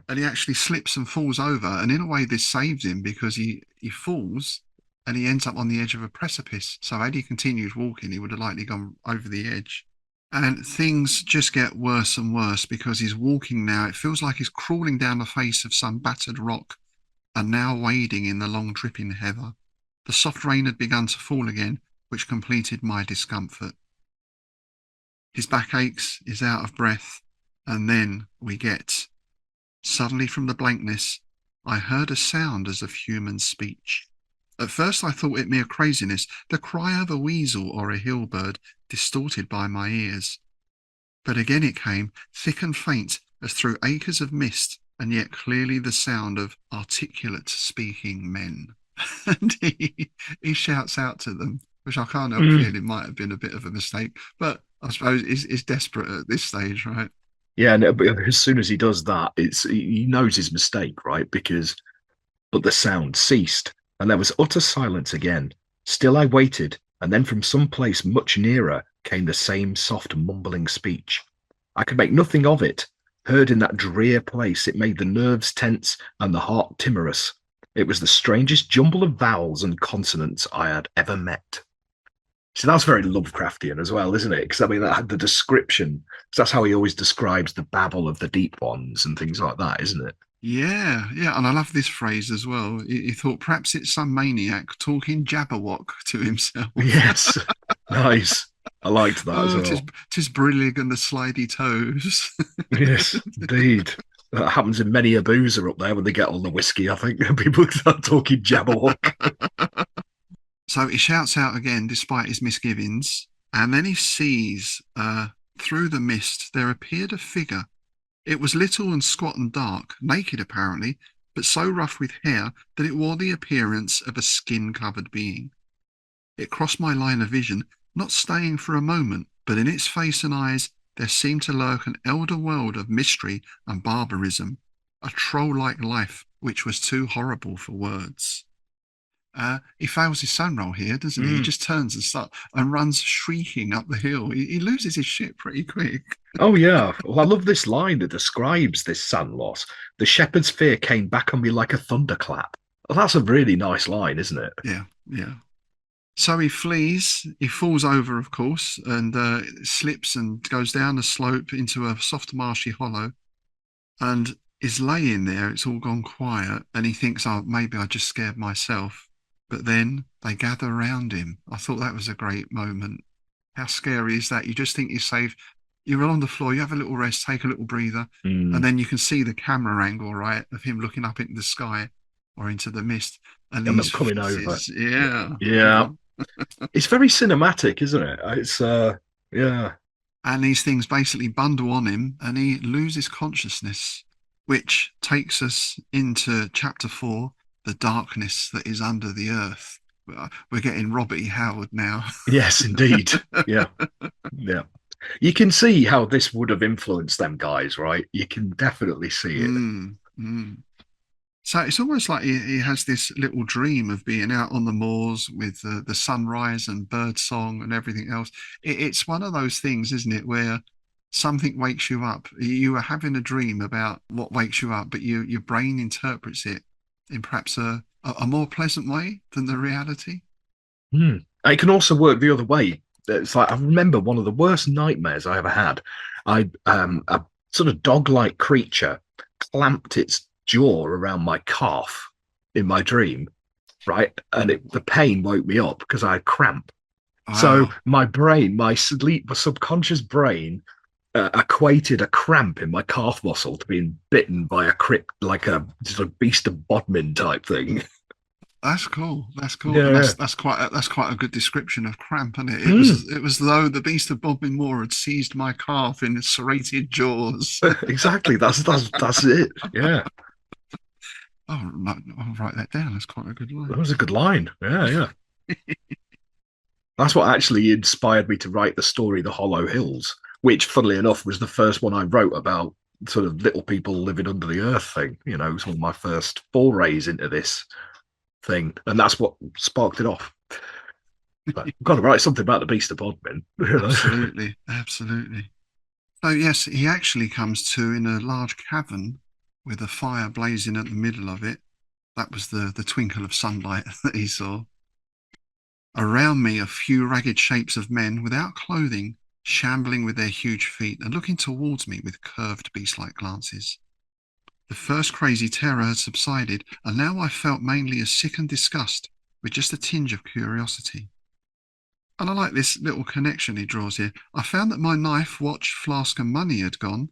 [SPEAKER 3] And he actually slips and falls over. And in a way, this saves him because he falls and he ends up on the edge of a precipice. So had he continued walking, he would have likely gone over the edge. And things just get worse and worse because he's walking now. It feels like he's crawling down the face of some battered rock and now wading in the long dripping heather. The soft rain had begun to fall again, which completed my discomfort. His back aches, is out of breath, and then we get, suddenly from the blankness, I heard a sound as of human speech. At first I thought it mere craziness, the cry of a weasel or a hill bird distorted by my ears. But again it came, thick and faint, as through acres of mist, and yet clearly the sound of articulate speaking men. And he shouts out to them, which I can't help feeling might have been a bit of a mistake, but I suppose is desperate at this stage, right?
[SPEAKER 2] Yeah, but as soon as he does that, he knows his mistake, right? But the sound ceased, and there was utter silence again. Still I waited, and then from some place much nearer came the same soft mumbling speech. I could make nothing of it. Heard in that drear place, it made the nerves tense and the heart timorous. It was the strangest jumble of vowels and consonants I had ever met. So that's very Lovecraftian as well, isn't it? Because that had the description. That's how he always describes the babble of the deep ones and things like that, isn't it?
[SPEAKER 3] Yeah, and I love this phrase as well. He thought perhaps it's some maniac talking Jabberwock to himself.
[SPEAKER 2] Yes, nice. I liked that as well.
[SPEAKER 3] Tis brillig and the slidey toes.
[SPEAKER 2] Yes, indeed. That happens in many a boozer up there when they get all the whiskey, I think. People start talking Jabberwock.
[SPEAKER 3] So he shouts out again, despite his misgivings, and then he sees, through the mist, there appeared a figure. It was little and squat and dark, naked apparently, but so rough with hair that it wore the appearance of a skin-covered being. It crossed my line of vision, not staying for a moment, but in its face and eyes there seemed to lurk an elder world of mystery and barbarism, a troll-like life which was too horrible for words. He fails his sun roll here, doesn't he? He just turns and runs shrieking up the hill. He loses his shit pretty quick.
[SPEAKER 2] Oh, yeah. Well, I love this line that describes this sun loss. The shepherd's fear came back on me like a thunderclap. Well, that's a really nice line, isn't it?
[SPEAKER 3] Yeah. So he flees. He falls over, of course, and slips and goes down the slope into a soft, marshy hollow, and is laying there. It's all gone quiet, and he thinks, "Oh, maybe I just scared myself." But then they gather around him. I thought that was a great moment. How scary is that? You just think you're safe. You're on the floor. You have a little rest, take a little breather, and then you can see the camera angle, right, of him looking up into the sky or into the mist, and
[SPEAKER 2] And them
[SPEAKER 3] these
[SPEAKER 2] coming over.
[SPEAKER 3] faces. Yeah,
[SPEAKER 2] Yeah.
[SPEAKER 3] yeah.
[SPEAKER 2] It's very cinematic, isn't it? It's yeah.
[SPEAKER 3] And these things basically bundle on him and he loses consciousness, which takes us into chapter 4, the darkness that is under the earth. We're getting Robert E. Howard now.
[SPEAKER 2] Yes, indeed. Yeah. Yeah. You can see how this would have influenced them guys, right? You can definitely see it.
[SPEAKER 3] Mm. So it's almost like he has this little dream of being out on the moors with the sunrise and bird song and everything else. It's one of those things, isn't it, where something wakes you up. You are having a dream about what wakes you up, but your brain interprets it in perhaps a more pleasant way than the reality.
[SPEAKER 2] It can also work the other way. It's like I remember one of the worst nightmares I ever had. A sort of dog-like creature clamped its jaw around my calf in my dream, right? And the pain woke me up because I had cramp. So
[SPEAKER 3] Wow.
[SPEAKER 2] my brain, my subconscious brain, equated a cramp in my calf muscle to being bitten by a crick, like a sort of beast of bodmin type thing.
[SPEAKER 3] That's cool. That's cool, and
[SPEAKER 2] Yeah.
[SPEAKER 3] that's quite a good description of cramp, isn't it? It
[SPEAKER 2] Mm,
[SPEAKER 3] was it was though the beast of Bodmin Moor had seized my calf in its serrated jaws.
[SPEAKER 2] exactly. That's it. Yeah.
[SPEAKER 3] Oh, no, I'll write that down. That's quite a good
[SPEAKER 2] That
[SPEAKER 3] line.
[SPEAKER 2] was a good line. Yeah, yeah. That's what actually inspired me to write the story, The Hollow Hills, which, funnily enough, was the first one I wrote about sort of little people living under the earth thing. You know, it was one of my first forays into this thing. And that's what sparked it off. But I've got to write something about the Beast of Bodmin. You know?
[SPEAKER 3] Absolutely, absolutely. So yes, he actually comes to in a large cavern with a fire blazing at the middle of it. That was the twinkle of sunlight that he saw. Around me, a few ragged shapes of men without clothing, shambling with their huge feet and looking towards me with curved beast-like glances. The first crazy terror had subsided, and now I felt mainly a sickened disgust with just a tinge of curiosity. And I like this little connection he draws here. I found that my knife, watch, flask, and money had gone.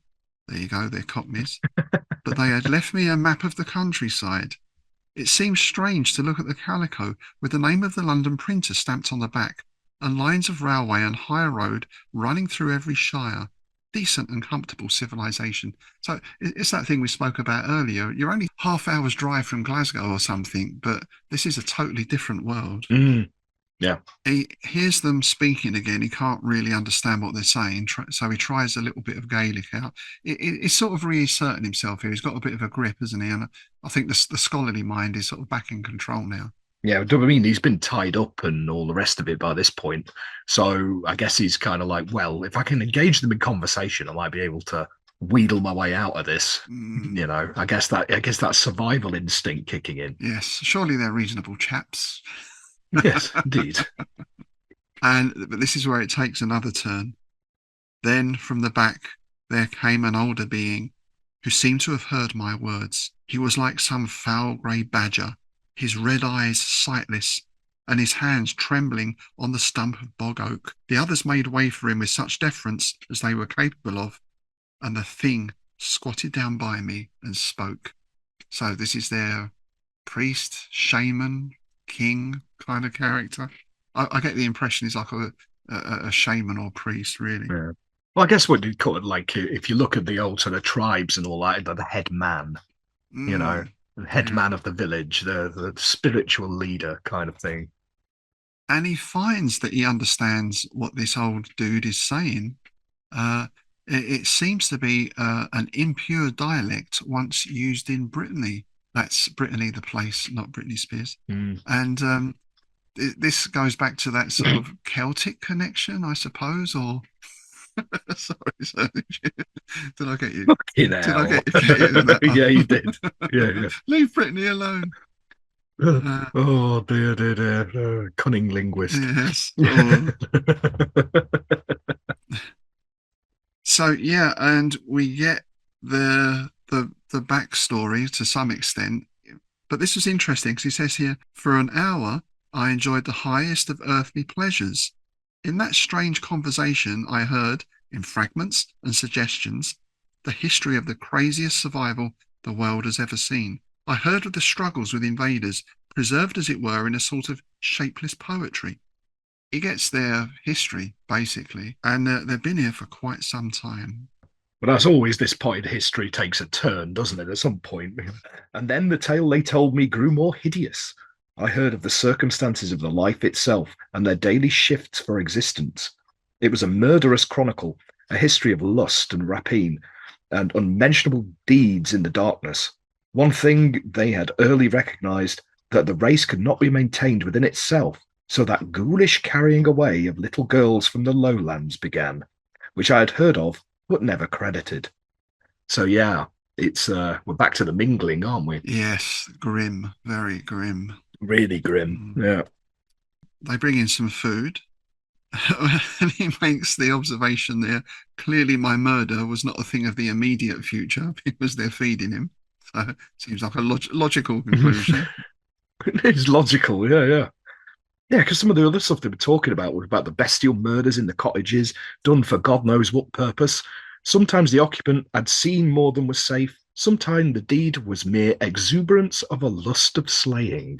[SPEAKER 3] There you go, they're cockneys. But they had left me a map of the countryside. It seemed strange to look at the calico with the name of the London printer stamped on the back, and lines of railway and high road running through every shire. Decent and comfortable civilization. So it's that thing we spoke about earlier. You're only half hour's drive from Glasgow or something, but this is a totally different world.
[SPEAKER 2] Mm, yeah.
[SPEAKER 3] He hears them speaking again. He can't really understand what they're saying, so he tries a little bit of Gaelic out. It's sort of reasserting himself here. He's got a bit of a grip, hasn't he? And I think the scholarly mind is sort of back in control now.
[SPEAKER 2] Yeah, I mean, he's been tied up and all the rest of it by this point. So I guess he's kind of like, well, if I can engage them in conversation, I might be able to wheedle my way out of this.
[SPEAKER 3] Mm,
[SPEAKER 2] You know, I guess that survival instinct kicking in.
[SPEAKER 3] yes, surely they're reasonable chaps.
[SPEAKER 2] Yes, indeed.
[SPEAKER 3] But this is where it takes another turn. Then from the back there came an older being who seemed to have heard my words. He was like some foul grey badger, his red eyes sightless, and his hands trembling on the stump of bog oak. The others made way for him with such deference as they were capable of, and the thing squatted down by me and spoke. So this is their priest, shaman, king kind of character. I get the impression he's like a shaman or priest, really.
[SPEAKER 2] Yeah. Well, I guess what you'd call it, like, if you look at the old sort of tribes and all that, the head man, you know,
[SPEAKER 3] Mm,
[SPEAKER 2] the head
[SPEAKER 3] yeah.
[SPEAKER 2] man of the village, the spiritual leader kind of thing.
[SPEAKER 3] And he finds that he understands what this old dude is saying. Uh, it seems to be an impure dialect once used in Brittany. That's Brittany, the place, not Britney Spears.
[SPEAKER 2] Mm.
[SPEAKER 3] And this goes back to that sort of Celtic connection, I suppose, or sorry, did I get you?
[SPEAKER 2] Fucking
[SPEAKER 3] Did I
[SPEAKER 2] hell.
[SPEAKER 3] get you in that
[SPEAKER 2] Yeah,
[SPEAKER 3] one?
[SPEAKER 2] you did. Yeah, yeah.
[SPEAKER 3] Leave Brittany alone.
[SPEAKER 2] Oh dear, dear, dear. Cunning linguist.
[SPEAKER 3] Yes. Oh. So yeah, and we get the backstory to some extent. But this was interesting because he says here, for an hour, I enjoyed the highest of earthly pleasures. In that strange conversation, I heard, in fragments and suggestions, the history of the craziest survival the world has ever seen. I heard of the struggles with invaders, preserved as it were in a sort of shapeless poetry. He gets their history, basically, and they've been here for quite some time.
[SPEAKER 2] But as always, this point in history takes a turn, doesn't it, at some point? And then the tale they told me grew more hideous. I heard of the circumstances of the life itself and their daily shifts for existence. It was a murderous chronicle, a history of lust and rapine, and unmentionable deeds in the darkness. One thing they had early recognized, that the race could not be maintained within itself, so that ghoulish carrying away of little girls from the lowlands began, which I had heard of but never credited. So yeah, it's we're back to the mingling, aren't we?
[SPEAKER 3] Yes, grim, very grim.
[SPEAKER 2] Really grim.
[SPEAKER 3] Mm.
[SPEAKER 2] Yeah.
[SPEAKER 3] They bring in some food, and he makes the observation there. Clearly, my murder was not a thing of the immediate future because they're feeding him. So seems like a logical conclusion.
[SPEAKER 2] It's logical, yeah, yeah. Yeah, because some of the other stuff they were talking about was about the bestial murders in the cottages, done for God knows what purpose. Sometimes the occupant had seen more than was safe. Sometimes the deed was mere exuberance of a lust of slaying.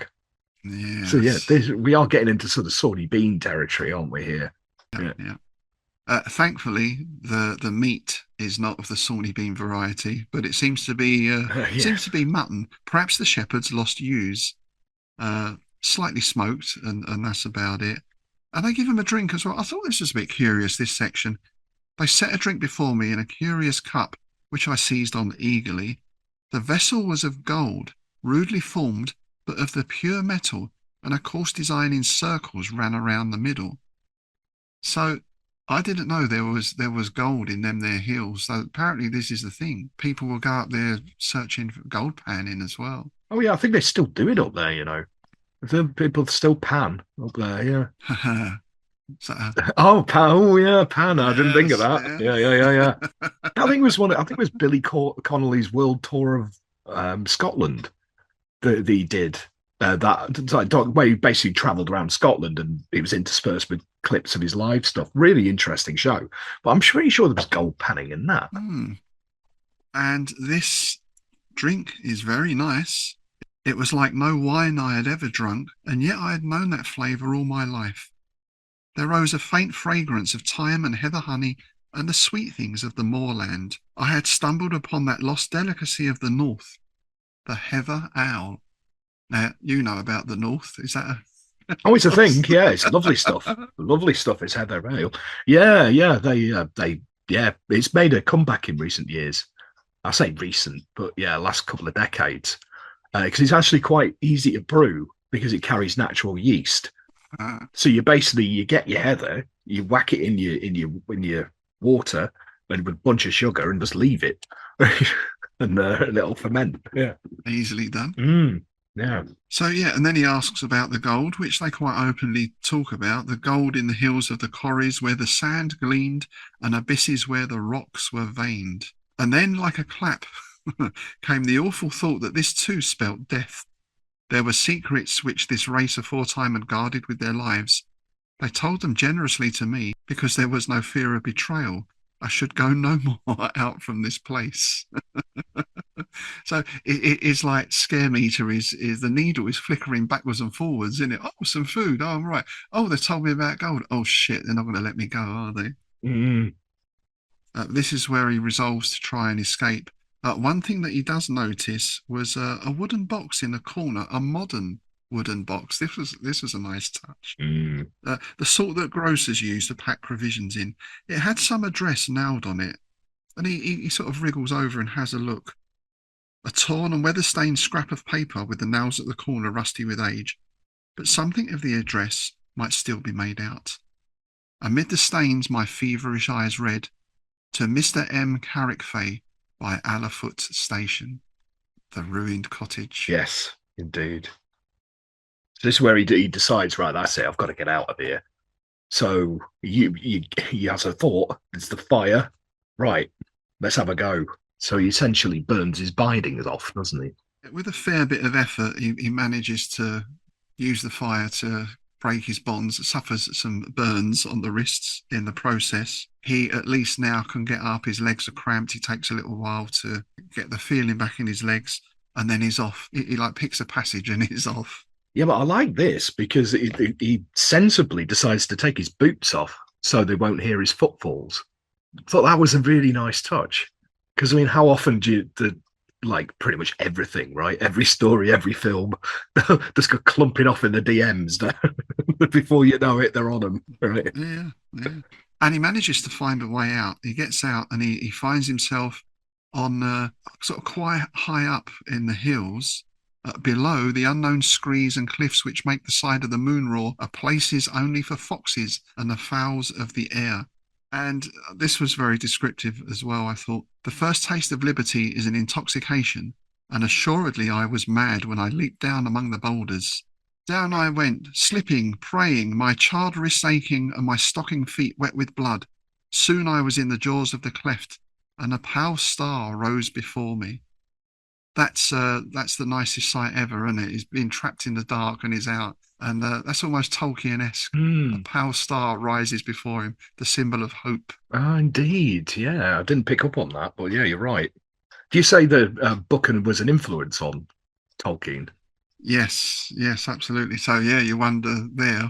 [SPEAKER 2] So yeah,
[SPEAKER 3] Yes.
[SPEAKER 2] we are getting into sort of Sawney Bean territory, aren't we here?
[SPEAKER 3] Yeah,
[SPEAKER 2] Yeah.
[SPEAKER 3] yeah. Thankfully, the meat is not of the Sawney bean variety, but it
[SPEAKER 2] Yeah.
[SPEAKER 3] seems to be mutton. Perhaps the shepherds lost ewes, slightly smoked, and that's about it. And they give him a drink as well. I thought this was a bit curious. This section, they set a drink before me in a curious cup, which I seized on eagerly. The vessel was of gold, rudely formed, but of the pure metal, and a coarse design in circles ran around the middle. So I didn't know there was gold in them there hills. So apparently this is the thing. People will go up there searching for gold panning as well.
[SPEAKER 2] Oh yeah, I think they still do it up there, you know. The people still pan up there, yeah.
[SPEAKER 3] So,
[SPEAKER 2] Oh, pan, oh yeah, pan. I didn't think of
[SPEAKER 3] yes,
[SPEAKER 2] that. Yeah, yeah, yeah, yeah. I think it was one. I think it was Billy Connolly's world tour of Scotland that he did. That like, where he basically travelled around Scotland and it was interspersed with clips of his live stuff. Really interesting show. But I'm pretty sure there was gold panning in that.
[SPEAKER 3] hmm. And this drink is very nice. It was like no wine I had ever drunk, and yet I had known that flavour all my life. There rose a faint fragrance of thyme and heather honey and the sweet things of the moorland. I had stumbled upon that lost delicacy of the north, the heather owl. Now, you know about the north. Is that
[SPEAKER 2] Oh, it's a thing. Yeah, it's lovely stuff. Lovely stuff. It's Heather Ale. Yeah, yeah. Yeah. It's made a comeback in recent years. I say recent, but yeah, last couple of decades. Because it's actually quite easy to brew because it carries natural yeast.
[SPEAKER 3] uh,
[SPEAKER 2] So you get your heather, you whack it in your water and with a bunch of sugar and just leave it, and it'll ferment. Yeah.
[SPEAKER 3] easily done?
[SPEAKER 2] Yeah.
[SPEAKER 3] So, yeah, and then he asks about the gold, which they quite openly talk about the gold in the hills of the quarries where the sand gleamed and abysses where the rocks were veined. And then, like a clap, came the awful thought that this too spelt death. There were secrets which this race aforetime had guarded with their lives. They told them generously to me because there was no fear of betrayal. I should go no more out from this place. So it is like scare meter is the needle is flickering backwards and forwards, isn't it? Oh, some food. Oh, right. Oh, they told me about gold. Oh shit, they're not going to let me go, are they?
[SPEAKER 2] Mm.
[SPEAKER 3] This is where he resolves to try and escape. One thing that he does notice was a wooden box in the corner, a modern wooden box. This was a nice touch.
[SPEAKER 2] Mm.
[SPEAKER 3] The sort that grocers use to pack provisions in. It had some address nailed on it, and he sort of wriggles over and has a look. A torn and weather-stained scrap of paper with the nails at the corner rusty with age, but something of the address might still be made out. Amid the stains my feverish eyes read, to Mr. M. Carrickfay by Allafoot Station, the ruined cottage.
[SPEAKER 2] Yes, indeed. This is where he decides, right, that's it, I've got to get out of here. So he has a thought, it's the fire, right, let's have a go. So he essentially burns his bindings off, doesn't he?
[SPEAKER 3] With a fair bit of effort, he manages to use the fire to break his bonds, suffers some burns on the wrists in the process. He at least now can get up. His legs are cramped. He takes a little while to get the feeling back in his legs, and then he's off. He like picks a passage and he's off.
[SPEAKER 2] Yeah, but I like this because he sensibly decides to take his boots off so they won't hear his footfalls. I thought that was a really nice touch. Because, I mean, how often do you, like pretty much everything, right? Every story, every film, just go clumping off in the DMs before you know it, they're on them, right?
[SPEAKER 3] Yeah, yeah. And he manages to find a way out. He gets out and he finds himself on sort of quite high up in the hills. Below, the unknown screes and cliffs which make the side of the moon roar are places only for foxes and the fowls of the air. And this was very descriptive as well, I thought. The first taste of liberty is an intoxication, and assuredly I was mad when I leaped down among the boulders. Down I went, slipping, praying, my child wrists aching and my stocking feet wet with blood. Soon I was in the jaws of the cleft, and a pale star rose before me. That's the nicest sight ever, isn't it? He's been trapped in the dark and he's out. And that's almost Tolkien-esque. A pale star rises before him, the symbol of hope.
[SPEAKER 2] Indeed, yeah. I didn't pick up on that, but yeah, you're right. Do you say that Buchan was an influence on Tolkien?
[SPEAKER 3] Yes, absolutely. So yeah, you wonder there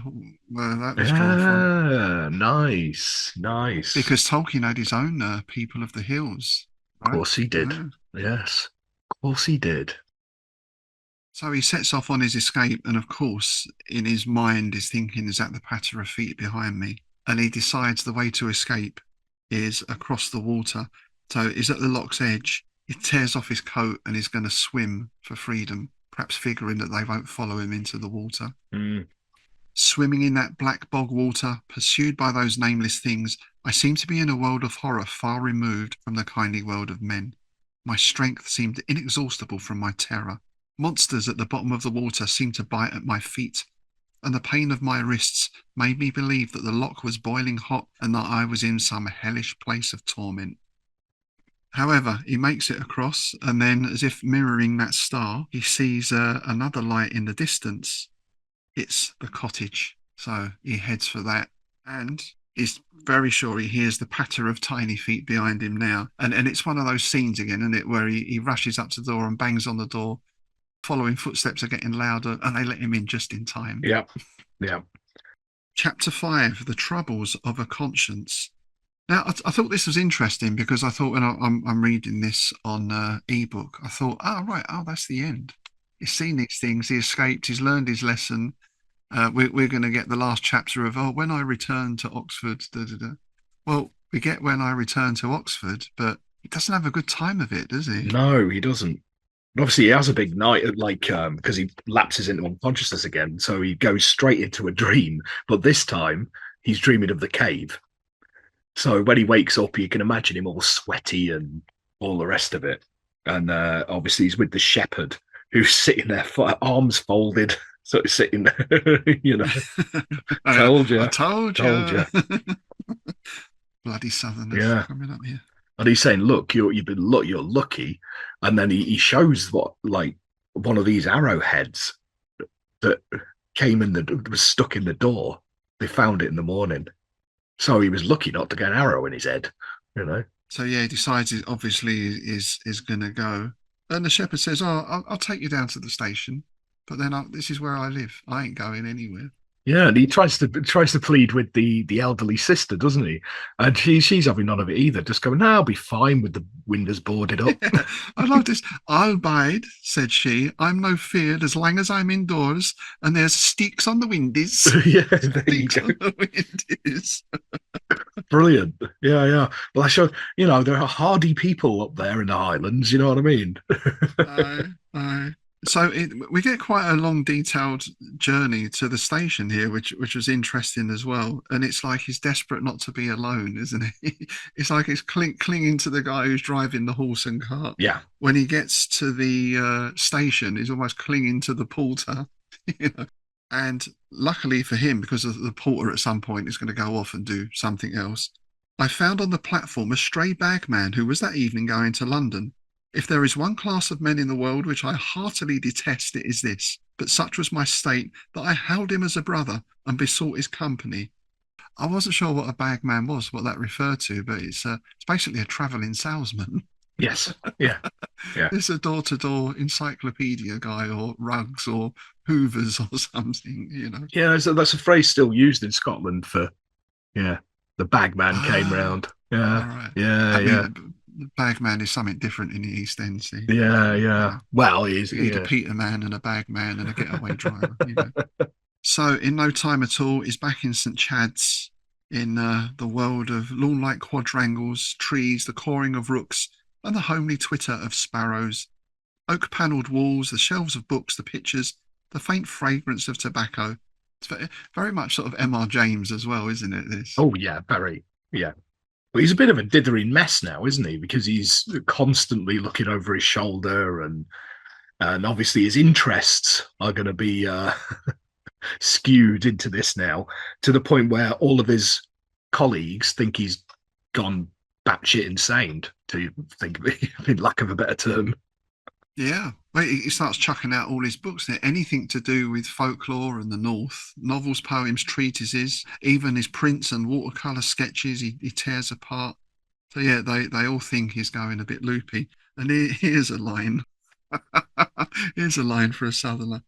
[SPEAKER 3] where that was drawn from.
[SPEAKER 2] Yeah, nice.
[SPEAKER 3] Because Tolkien had his own people of the hills,
[SPEAKER 2] Of
[SPEAKER 3] right?
[SPEAKER 2] course he did.
[SPEAKER 3] Yeah.
[SPEAKER 2] Yes, of course he did.
[SPEAKER 3] So he sets off on his escape, and of course, in his mind, is thinking, is that the patter of feet behind me? And he decides the way to escape is across the water. So he's at the loch's edge. He tears off his coat and he's going to swim for freedom, perhaps figuring that they won't follow him into the water. Swimming in that black bog water, pursued by those nameless things, I seemed to be in a world of horror far removed from the kindly world of men. My strength seemed inexhaustible from my terror. Monsters at the bottom of the water seemed to bite at my feet, and the pain of my wrists made me believe that the loch was boiling hot and that I was in some hellish place of torment. However, he makes it across, and then, as if mirroring that star, he sees another light in the distance. It's the cottage, so he heads for that, and is very sure he hears the patter of tiny feet behind him now. And it's one of those scenes again, isn't it, where he rushes up to the door and bangs on the door. Following footsteps are getting louder, and they let him in just in time.
[SPEAKER 2] Yeah.
[SPEAKER 3] Chapter 5, The Troubles of a Conscience. Now, I thought this was interesting because I thought when I'm reading this on ebook, I thought, that's the end. He's seen these things, he escaped, he's learned his lesson. We're going to get the last chapter of, when I return to Oxford. Well, we get when I return to Oxford, but he doesn't have a good time of it, does he?
[SPEAKER 2] No, he doesn't. Obviously, he has a big night, because he lapses into unconsciousness again. So he goes straight into a dream. But this time, he's dreaming of the cave. So when he wakes up, you can imagine him all sweaty and all the rest of it. And obviously, he's with the shepherd who's sitting there, arms folded. So he's sitting there, Told you.
[SPEAKER 3] I told you. Bloody Southerners coming up here.
[SPEAKER 2] And he's saying, "Look, you're lucky." And then he shows one of these arrowheads that was stuck in the door. They found it in the morning, so he was lucky not to get an arrow in his head.
[SPEAKER 3] So yeah, he decides he obviously is going to go, and the shepherd says, I'll take you down to the station, but then this is where I live. I ain't going anywhere."
[SPEAKER 2] Yeah, and he tries to plead with the elderly sister, doesn't he? And she's having none of it either. Just going, "No, I'll be fine with the windows boarded up."
[SPEAKER 3] Yeah, I like this. "I'll bide," said she. "I'm no feared as long as I'm indoors and there's sticks on the windies."
[SPEAKER 2] Yeah, there you go.
[SPEAKER 3] On the windies.
[SPEAKER 2] Brilliant. Yeah. Well, I showed, there are hardy people up there in the Highlands. You know what I mean?
[SPEAKER 3] Aye. So we get quite a long, detailed journey to the station here, which was interesting as well. And it's like he's desperate not to be alone, isn't he? It's like he's clinging to the guy who's driving the horse and cart.
[SPEAKER 2] Yeah.
[SPEAKER 3] When he gets to the station, he's almost clinging to the porter. And luckily for him, because the porter at some point is going to go off and do something else, I found on the platform a stray bagman who was that evening going to London. If there is one class of men in the world which I heartily detest, it is this. But such was my state that I held him as a brother and besought his company. I wasn't sure what a bagman was, what that referred to, but it's basically a travelling salesman.
[SPEAKER 2] Yes. Yeah. Yeah.
[SPEAKER 3] It's a door-to-door encyclopedia guy, or rugs, or hoovers, or something, you know.
[SPEAKER 2] Yeah. That's a phrase still used in Scotland for, yeah, the bagman came
[SPEAKER 3] Ah,
[SPEAKER 2] round.
[SPEAKER 3] all
[SPEAKER 2] Yeah.
[SPEAKER 3] right.
[SPEAKER 2] Yeah.
[SPEAKER 3] I
[SPEAKER 2] Yeah.
[SPEAKER 3] mean, the bagman is something different in the East End, see.
[SPEAKER 2] Yeah.
[SPEAKER 3] You
[SPEAKER 2] Yeah.
[SPEAKER 3] know,
[SPEAKER 2] Well, he's,
[SPEAKER 3] you need a
[SPEAKER 2] yeah.
[SPEAKER 3] Peter man and a bagman and a getaway driver, you know. So, in no time at all, he's back in St. Chad's, in the world of lawn-like quadrangles, trees, the cawing of rooks, and the homely twitter of sparrows. Oak-panelled walls, the shelves of books, the pictures, the faint fragrance of tobacco. It's very much sort of M.R. James as well, isn't it, this?
[SPEAKER 2] Oh, yeah. Very. Yeah. But he's a bit of a dithering mess now, isn't he? Because he's constantly looking over his shoulder, and obviously his interests are going to be skewed into this now, to the point where all of his colleagues think he's gone batshit insane, to think in lack of a better term.
[SPEAKER 3] Yeah. Well, he starts chucking out all his books there, anything to do with folklore and the North, novels, poems, treatises, even his prints and watercolour sketches he tears apart. So yeah, they all think he's going a bit loopy. And here's a line. Here's a line for a southerner.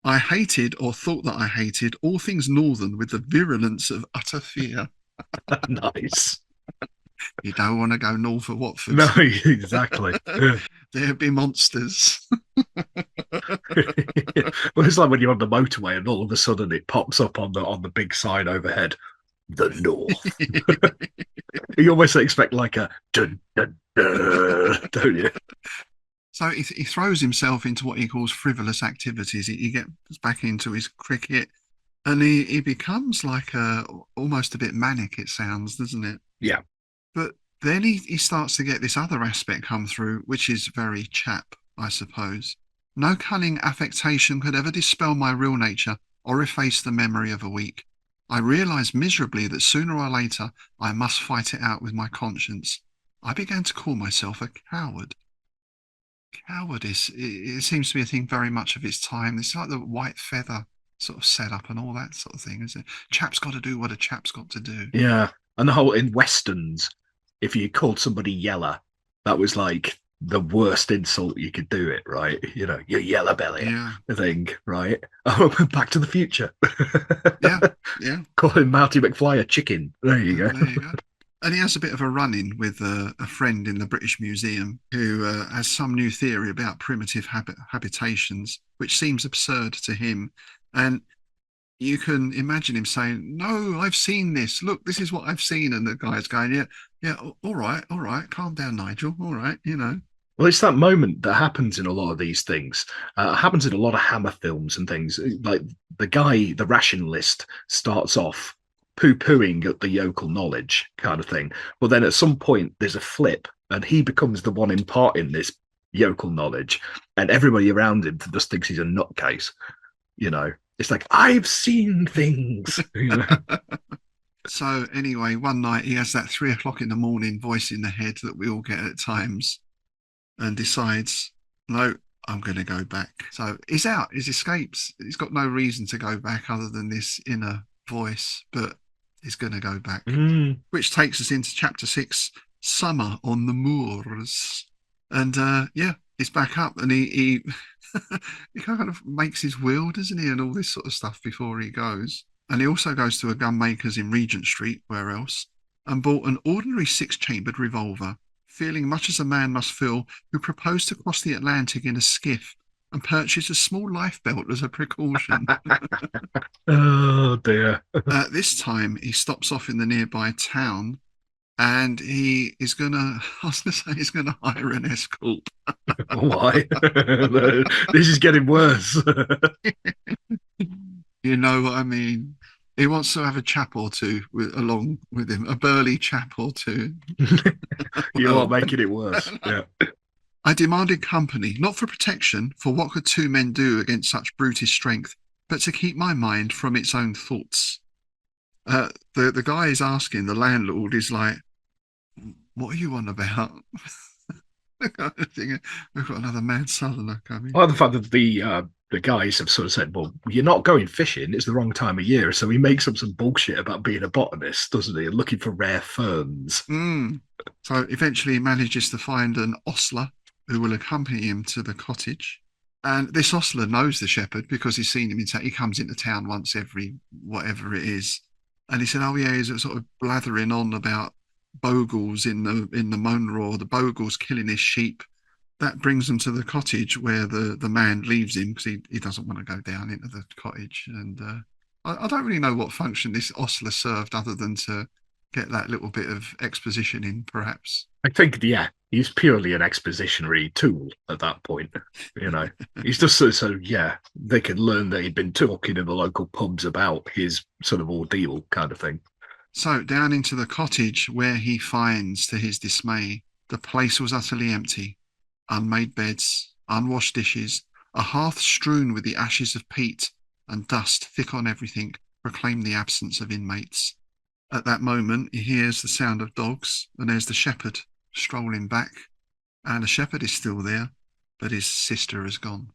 [SPEAKER 3] I hated, or thought that I hated, all things northern with the virulence of utter fear.
[SPEAKER 2] Nice.
[SPEAKER 3] You don't want to go north of Watford.
[SPEAKER 2] No, exactly.
[SPEAKER 3] There be monsters.
[SPEAKER 2] Well, it's like when you're on the motorway and all of a sudden it pops up on the big sign overhead, the North. You almost expect like a dun, dun, dun, don't you?
[SPEAKER 3] So he throws himself into what he calls frivolous activities. He gets back into his cricket, and he becomes like almost a bit manic, it sounds, doesn't it?
[SPEAKER 2] Yeah.
[SPEAKER 3] But then he starts to get this other aspect come through, which is very chap, I suppose. No cunning affectation could ever dispel my real nature or efface the memory of a week. I realised miserably that sooner or later I must fight it out with my conscience. I began to call myself a coward. Cowardice, it seems to be a thing very much of its time. It's like the white feather sort of setup and all that sort of thing, isn't it? Chap's got to do what a chap's got to do.
[SPEAKER 2] Yeah. And the whole in Westerns, if you called somebody yeller, that was like the worst insult you could do it, right? You know, you yellow belly
[SPEAKER 3] Yeah.
[SPEAKER 2] thing, right? Oh, Back to the Future.
[SPEAKER 3] Yeah. Yeah.
[SPEAKER 2] Calling Marty McFly a chicken. There you go.
[SPEAKER 3] There you go. And he has a bit of a run-in with a friend in the British Museum who has some new theory about primitive habitations, which seems absurd to him. And you can imagine him saying, "No, I've seen this. Look, this is what I've seen." And the guy's going, "Yeah, yeah, all right, calm down, Nigel. All right, you know."
[SPEAKER 2] Well, it's that moment that happens in a lot of these things. Happens in a lot of Hammer films and things. Like the guy, the rationalist, starts off poo-pooing at the yokel knowledge kind of thing, but then at some point there's a flip, and he becomes the one imparting this yokel knowledge, and everybody around him just thinks he's a nutcase. You know, it's like I've seen things. You know?
[SPEAKER 3] So anyway, one night he has that 3 o'clock in the morning voice in the head that we all get at times, and decides, no, I'm going to go back. So he's out, he escapes. He's got no reason to go back other than this inner voice, but he's going to go back. Which takes us into chapter 6, Summer on the Moors. And yeah, he's back up, and he he kind of makes his will, doesn't he, and all this sort of stuff before he goes. And he also goes to a gunmaker's in Regent Street, where else, and bought an ordinary 6-chambered revolver, feeling much as a man must feel who proposed to cross the Atlantic in a skiff and purchased a small life belt as a precaution.
[SPEAKER 2] Oh dear.
[SPEAKER 3] This time he stops off in the nearby town, and he is gonna, I was gonna say, he's gonna hire an escort.
[SPEAKER 2] Why? This is getting worse.
[SPEAKER 3] You know what I mean? He wants to have a chap or two along with him, a burly chap or two.
[SPEAKER 2] You are making it worse. Yeah.
[SPEAKER 3] I demanded company, not for protection, for what could 2 men do against such brutish strength, but to keep my mind from its own thoughts. The guy is asking, the landlord is like, what are you on about? We've got another mad southerner coming.
[SPEAKER 2] Well, the fact that the guys have sort of said, "Well, you're not going fishing; it's the wrong time of year." So he makes up some bullshit about being a botanist, doesn't he? Looking for rare ferns.
[SPEAKER 3] So eventually he manages to find an ostler who will accompany him to the cottage. And this ostler knows the shepherd because he's seen him in town. He comes into town once every whatever it is. And he said, oh yeah, he's sort of blathering on about Bogles in the Monroe, the Bogles killing his sheep. That brings them to the cottage where the man leaves him because he doesn't want to go down into the cottage. And I don't really know what function this ostler served other than to get that little bit of exposition in, perhaps.
[SPEAKER 2] I think, yeah, he's purely an expositionary tool at that point. He's just so yeah, they could learn that he'd been talking in the local pubs about his sort of ordeal kind of thing.
[SPEAKER 3] So down into the cottage where he finds, to his dismay, the place was utterly empty. Unmade beds, unwashed dishes, a hearth strewn with the ashes of peat, and dust thick on everything proclaimed the absence of inmates. At that moment, he hears the sound of dogs, and there's the shepherd strolling back. And the shepherd is still there, but his sister has gone.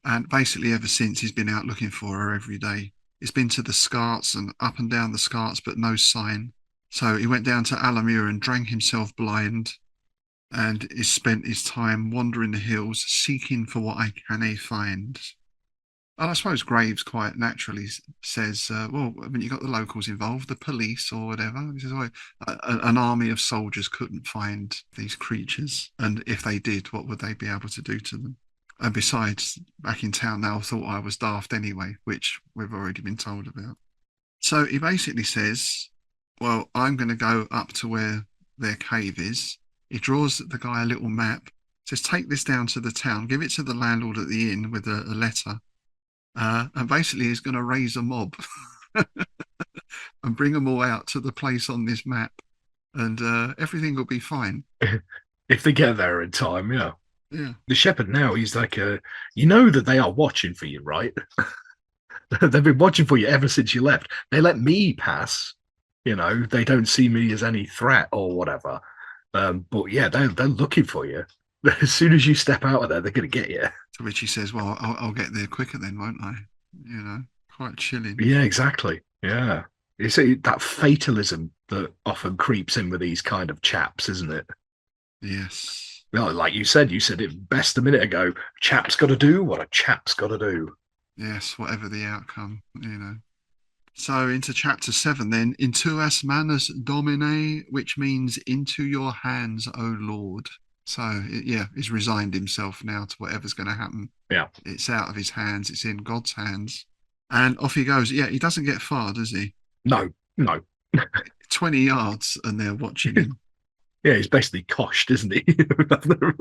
[SPEAKER 3] And basically, ever since, he's been out looking for her every day. He's been to the Scarts and up and down the Scarts, but no sign. So he went down to Alamure and drank himself blind, and he spent his time wandering the hills, seeking for what I can find. And I suppose Graves quite naturally says, well, when you got the locals involved, the police or whatever, he says, well, an army of soldiers couldn't find these creatures. And if they did, what would they be able to do to them? And besides, back in town, they all thought I was daft anyway, which we've already been told about. So he basically says, well, I'm going to go up to where their cave is. He draws the guy a little map, says, take this down to the town, give it to the landlord at the inn with a letter. And basically he's going to raise a mob and bring them all out to the place on this map, and everything will be fine.
[SPEAKER 2] If they get there in time, yeah.
[SPEAKER 3] Yeah.
[SPEAKER 2] The shepherd now, he's like, you know that they are watching for you, right? They've been watching for you ever since you left. They let me pass. They don't see me as any threat or whatever. But yeah, they're looking for you. As soon as you step out of there, they're going to get you.
[SPEAKER 3] To which he says, well, I'll get there quicker then, won't I? Quite chilling.
[SPEAKER 2] Yeah, exactly. Yeah. It's that fatalism that often creeps in with these kind of chaps, isn't it?
[SPEAKER 3] Yes.
[SPEAKER 2] Well, like you said it best a minute ago. Chap's got to do what a chap's got to do.
[SPEAKER 3] Yes, whatever the outcome, So into chapter 7 then, in tuas manus domine, which means into your hands, O Lord. So, he's resigned himself now to whatever's going to happen.
[SPEAKER 2] Yeah.
[SPEAKER 3] It's out of his hands. It's in God's hands. And off he goes. Yeah, he doesn't get far, does he?
[SPEAKER 2] No.
[SPEAKER 3] 20 yards and they're watching him.
[SPEAKER 2] Yeah, he's basically coshed, isn't he?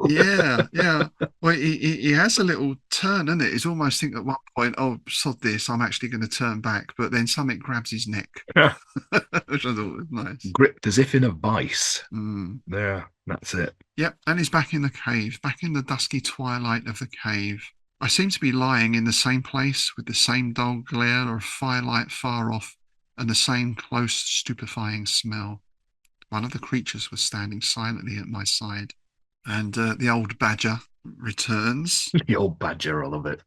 [SPEAKER 3] Yeah. Well, he has a little turn, isn't it? He's almost think at one point, oh, sod this, I'm actually going to turn back. But then something grabs his neck, which I thought was nice.
[SPEAKER 2] Gripped as if in a vice.
[SPEAKER 3] Mm.
[SPEAKER 2] Yeah, that's it.
[SPEAKER 3] Yep, and he's back in the cave, back in the dusky twilight of the cave. I seem to be lying in the same place with the same dull glare of firelight far off and the same close, stupefying smell. One of the creatures was standing silently at my side, and the old badger returns.
[SPEAKER 2] The old badger, I love it.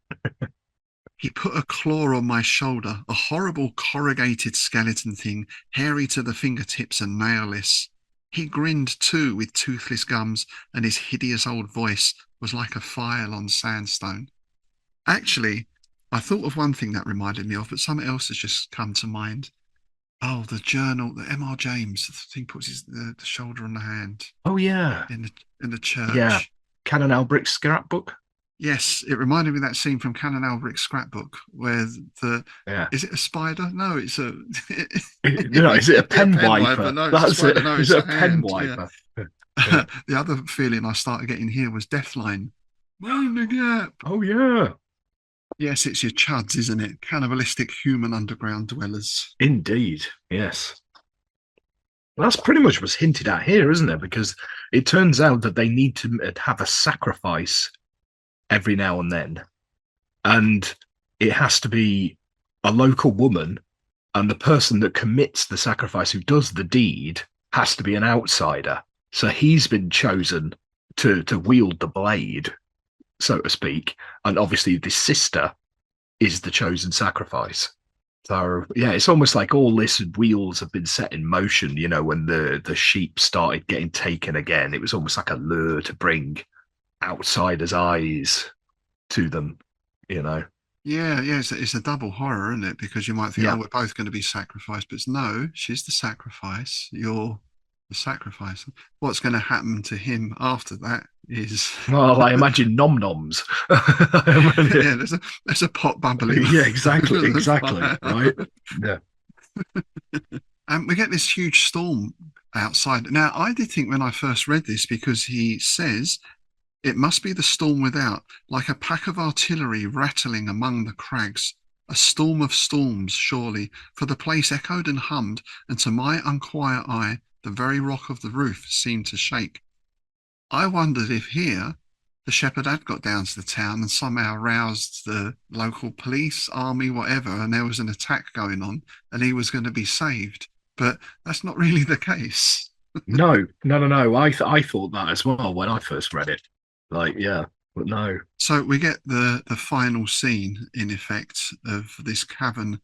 [SPEAKER 3] He put a claw on my shoulder, a horrible corrugated skeleton thing, hairy to the fingertips and nailless. He grinned too with toothless gums, and his hideous old voice was like a file on sandstone. Actually, I thought of one thing that reminded me of, but something else has just come to mind. Oh, the journal, the M.R. James, the thing puts the shoulder on the hand.
[SPEAKER 2] Oh, yeah.
[SPEAKER 3] In the church.
[SPEAKER 2] Yeah. Canon Albrick's scrapbook.
[SPEAKER 3] Yes, it reminded me of that scene from Canon Albrick's scrapbook where is it a spider? No, it's a...
[SPEAKER 2] No, is it a pen wiper?
[SPEAKER 3] No,
[SPEAKER 2] that's it.
[SPEAKER 3] No,
[SPEAKER 2] it's a pen wiper.
[SPEAKER 3] Yeah. The other feeling I started getting here was Deathline. Mind the gap.
[SPEAKER 2] Oh, yeah.
[SPEAKER 3] Yes, it's your chuds, isn't it? Cannibalistic human underground dwellers.
[SPEAKER 2] Indeed, yes. Well, that's pretty much what's hinted at here, isn't it? Because it turns out that they need to have a sacrifice every now and then. And it has to be a local woman, and the person that commits the sacrifice, who does the deed, has to be an outsider. So he's been chosen to wield the blade, so to speak. And obviously, the sister is the chosen sacrifice. So yeah, it's almost like all this wheels have been set in motion. When the sheep started getting taken again, it was almost like a lure to bring outsiders' eyes to them. You know.
[SPEAKER 3] Yeah, yeah, it's a double horror, isn't it? Because you might think, oh,
[SPEAKER 2] Yeah.
[SPEAKER 3] we're both going to be sacrificed, but no, she's the sacrifice. You're the sacrifice. What's going to happen to him after that is,
[SPEAKER 2] Well, I imagine nom noms.
[SPEAKER 3] yeah, there's a pot bubbling.
[SPEAKER 2] Yeah, exactly,
[SPEAKER 3] under the
[SPEAKER 2] exactly.
[SPEAKER 3] fire.
[SPEAKER 2] Right. Yeah.
[SPEAKER 3] And we get this huge storm outside. Now, I did think when I first read this, because he says it must be the storm without, like a pack of artillery rattling among the crags. A storm of storms, surely, for the place echoed and hummed, and to my unquiet eye, the very rock of the roof seemed to shake. I wondered if here the shepherd had got down to the town and somehow roused the local police, army, whatever, and there was an attack going on and he was going to be saved. But that's not really the case.
[SPEAKER 2] No, no, no, no. I thought that as well when I first read it. Like, yeah, but no.
[SPEAKER 3] So we get the final scene, in effect, of this cavern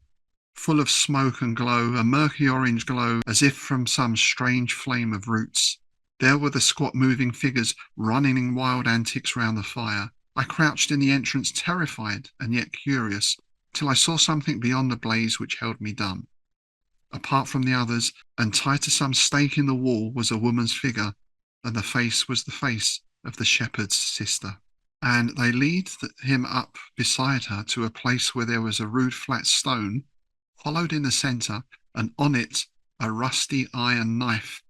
[SPEAKER 3] full of smoke and glow, a murky orange glow as if from some strange flame of roots. There were the squat moving figures running in wild antics round the fire. I crouched in the entrance, terrified and yet curious, till I saw something beyond the blaze which held me dumb. Apart from the others, and tied to some stake in the wall, was a woman's figure, and the face was the face of the shepherd's sister. And they lead him up beside her to a place where there was a rude flat stone, hollowed in the centre, and on it a rusty iron knife,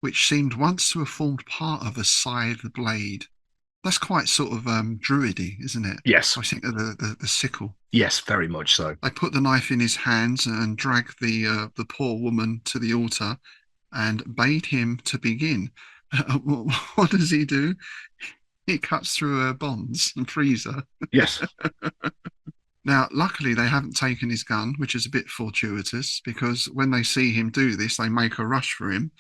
[SPEAKER 3] which seemed once to have formed part of a scythe blade. That's quite sort of druidy, isn't it?
[SPEAKER 2] Yes,
[SPEAKER 3] I think of the sickle.
[SPEAKER 2] yes, very much so.
[SPEAKER 3] They put the knife in his hands and dragged the poor woman to the altar and bade him to begin. What does he do? He cuts through her bonds and frees her.
[SPEAKER 2] Yes,
[SPEAKER 3] Now, luckily, they haven't taken his gun, which is a bit fortuitous, because when they see him do this, they make a rush for him.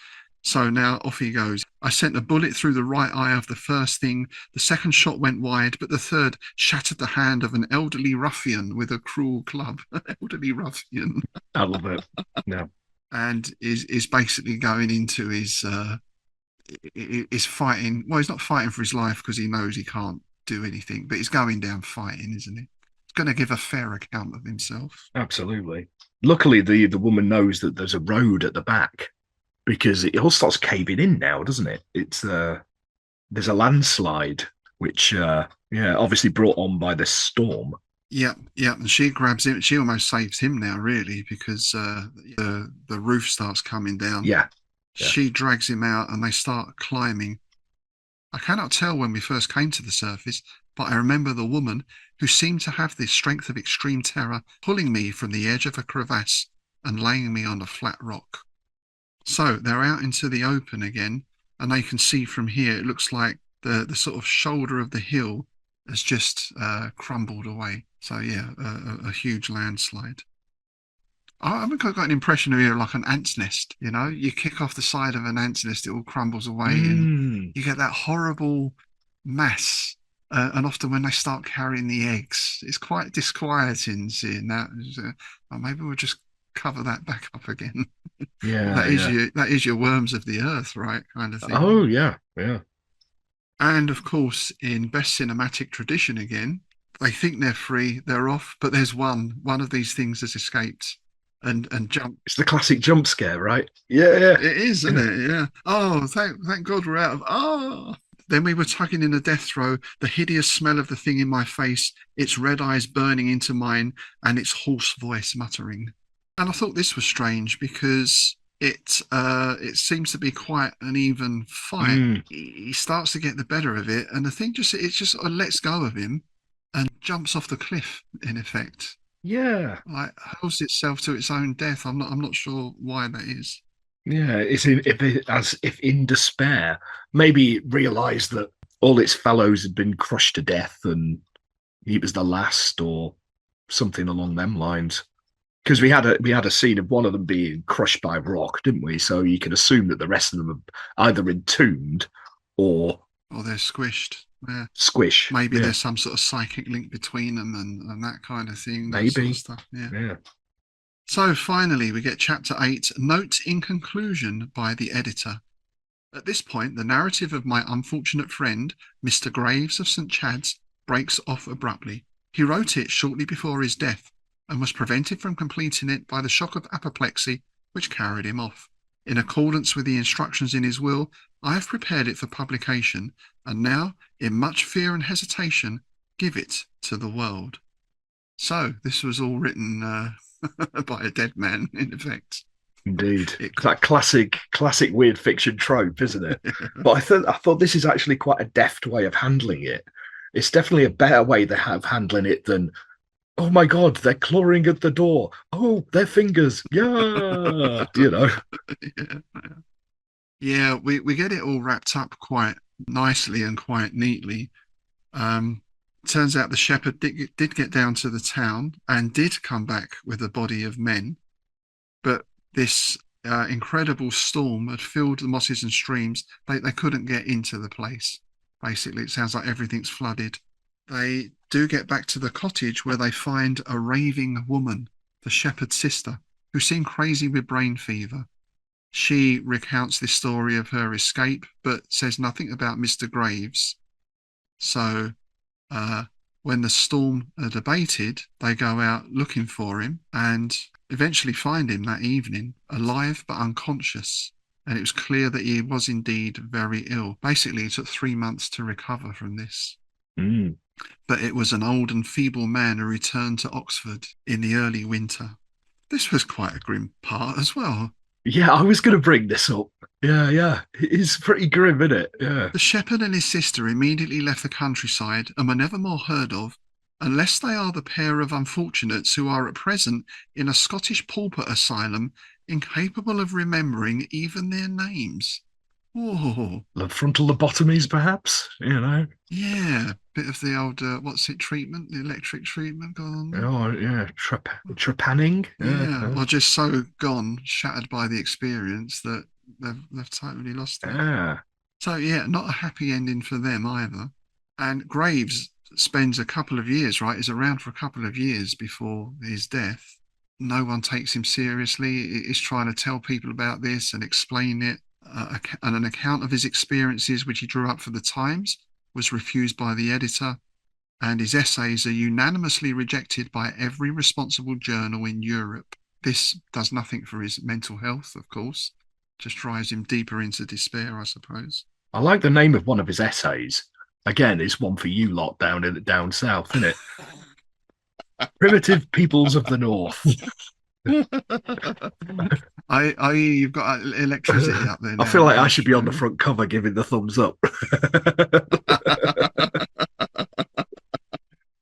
[SPEAKER 3] So now off he goes. I sent a bullet through the right eye of the first thing. The second shot went wide, but the third shattered the hand of an elderly ruffian with a cruel club. Elderly ruffian.
[SPEAKER 2] I love it. Yeah,
[SPEAKER 3] And is basically going into his fighting. Well, he's not fighting for his life because he knows he can't do anything, but he's going down fighting, isn't he? He's going to give a fair account of himself.
[SPEAKER 2] absolutely. Luckily, the woman knows that there's a road at the back, because it all starts caving in now, doesn't it? It's there's a landslide, which yeah, obviously brought on by this storm.
[SPEAKER 3] Yeah, yeah, and she grabs him. She almost saves him now, really, because the roof starts coming down.
[SPEAKER 2] Yeah, yeah.
[SPEAKER 3] She drags him out, and they start climbing. I cannot tell when we first came to the surface, but I remember the woman, who seemed to have the strength of extreme terror, pulling me from the edge of a crevasse and laying me on a flat rock. So they're out into the open again, and they can see from here, it looks like the sort of shoulder of the hill has just crumbled away. So yeah, a huge landslide. I've got an impression of here like an ant's nest. You kick off the side of an ant's nest, it all crumbles away, and you get that horrible mass. And often when they start carrying the eggs, it's quite disquieting seeing that. Maybe we'll just cover that back up again.
[SPEAKER 2] Yeah,
[SPEAKER 3] that is your worms of the earth, right? Kind of thing.
[SPEAKER 2] Oh yeah, yeah.
[SPEAKER 3] And of course, in best cinematic tradition again, they think they're free, they're off, but there's one of these things has escaped and jumped.
[SPEAKER 2] It's the classic jump scare, right? Yeah, yeah.
[SPEAKER 3] It is, isn't it? Yeah. Oh, thank God we're out of. Oh. Then we were tugging in a death throw, the hideous smell of the thing in my face, its red eyes burning into mine, and its hoarse voice muttering. And I thought this was strange because it seems to be quite an even fight. He starts to get the better of it, and the thing just sort of lets go of him and jumps off the cliff in effect.
[SPEAKER 2] Yeah,
[SPEAKER 3] Like hurls itself to its own death. I'm not sure why that is.
[SPEAKER 2] yeah. As if in despair, maybe it realised that all its fellows had been crushed to death, and he was the last, or something along them lines. because we had a scene of one of them being crushed by rock, didn't we? So you can assume that the rest of them are either entombed or
[SPEAKER 3] Or they're squished. Yeah.
[SPEAKER 2] squish.
[SPEAKER 3] Maybe
[SPEAKER 2] Yeah,
[SPEAKER 3] there's some sort of psychic link between them and that kind of thing, that sort of
[SPEAKER 2] maybe.
[SPEAKER 3] stuff. Yeah.
[SPEAKER 2] Yeah.
[SPEAKER 3] So finally, we get chapter 8, Note in Conclusion by the editor. At this point, the narrative of my unfortunate friend, Mr. Graves of St. Chad's, breaks off abruptly. He wrote it shortly before his death and was prevented from completing it by the shock of apoplexy which carried him off. In accordance with the instructions in his will, I have prepared it for publication and now, in much fear and hesitation, give it to the world. So, this was all written by a dead man, in effect.
[SPEAKER 2] Indeed.
[SPEAKER 3] It
[SPEAKER 2] It's that classic weird fiction trope, isn't it? But I thought this is actually quite a deft way of handling it. It's definitely a better way they have handling it than, oh my God, they're clawing at the door. Oh, their fingers. Yeah.
[SPEAKER 3] Yeah, we get it all wrapped up quite nicely and quite neatly. Turns out the shepherd did get down to the town and did come back with a body of men, but this incredible storm had filled the mosses and streams. They couldn't get into the place. Basically, it sounds like everything's flooded. They do get back to the cottage where they find a raving woman, the shepherd's sister, who seemed crazy with brain fever. She recounts this story of her escape, but says nothing about Mr. Graves. So when the storm had abated, they go out looking for him and eventually find him that evening, alive but unconscious. And it was clear that he was indeed very ill. Basically, it took 3 months to recover from this.
[SPEAKER 2] Mm.
[SPEAKER 3] But it was an old and feeble man who returned to Oxford in the early winter. This was quite a grim part as well.
[SPEAKER 2] Yeah, I was going to bring this up. Yeah. It's pretty grim, isn't it? Yeah.
[SPEAKER 3] The shepherd and his sister immediately left the countryside and were never more heard of, unless they are the pair of unfortunates who are at present in a Scottish pauper asylum, incapable of remembering even their names. Whoa.
[SPEAKER 2] The frontal lobotomies, perhaps,
[SPEAKER 3] Yeah, bit of the old, what's it, treatment, the electric treatment gone on there.
[SPEAKER 2] Oh, yeah. Trepanning.
[SPEAKER 3] Yeah, or just so gone, shattered by the experience that they've totally lost it.
[SPEAKER 2] Yeah.
[SPEAKER 3] So yeah, not a happy ending for them either. And Graves spends a couple of years, right? Is around for a couple of years before his death. No one takes him seriously. He's trying to tell people about this and explain it. And an account of his experiences, which he drew up for the Times, was refused by the editor. And his essays are unanimously rejected by every responsible journal in Europe. This does nothing for his mental health, of course. Just drives him deeper into despair, I suppose.
[SPEAKER 2] I like the name of one of his essays. Again, it's one for you lot down south, isn't it? Primitive peoples of the north.
[SPEAKER 3] You've got electricity up there now.
[SPEAKER 2] I feel like I should be on the front cover giving the thumbs up.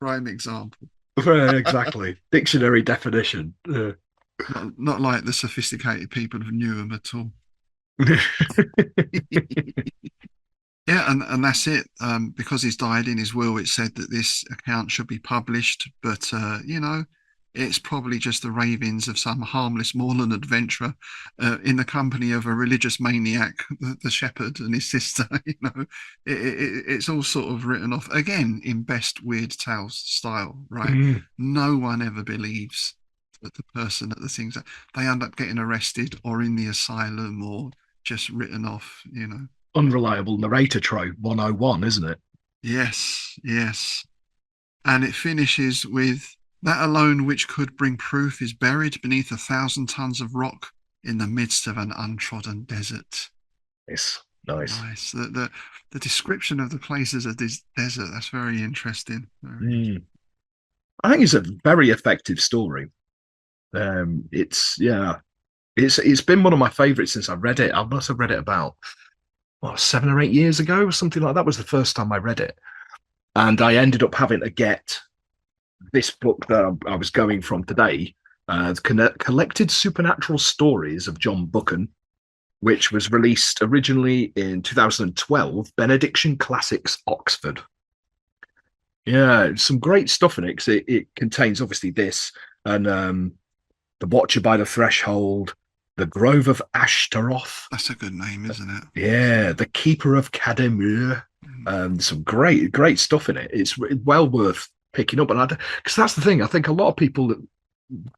[SPEAKER 3] Prime example.
[SPEAKER 2] Exactly. Dictionary definition.
[SPEAKER 3] Not like the sophisticated people of Newham at all. Yeah, and that's it. Because he's died, in his will, it said that this account should be published, but it's probably just the ravings of some harmless moorland adventurer in the company of a religious maniac, the shepherd and his sister. It's all sort of written off again in best weird tales style, right? No one ever believes that the person that the things that they end up getting arrested or in the asylum or just written off.
[SPEAKER 2] Unreliable narrator trope 101, isn't it?
[SPEAKER 3] Yes. And it finishes with that alone which could bring proof is buried beneath 1,000 tons of rock in the midst of an untrodden desert.
[SPEAKER 2] It's nice.
[SPEAKER 3] The description of the place as a desert, that's very interesting.
[SPEAKER 2] I think it's a very effective story. It's been one of my favorites since I read it. I must have read it about 7 or 8 years ago or something like that. Was the first time I read it, and I ended up having to get this book that I was going from today, Collected Supernatural Stories of John Buchan, which was released originally in 2012, Benediction Classics, Oxford. Yeah, some great stuff in it, because it contains obviously this and The Watcher by the Threshold, The Grove of Ashtaroth.
[SPEAKER 3] That's a good name, isn't it?
[SPEAKER 2] Yeah, The Keeper of Cademure. Some great stuff in it. It's well worth picking up. And because that's the thing, I think a lot of people,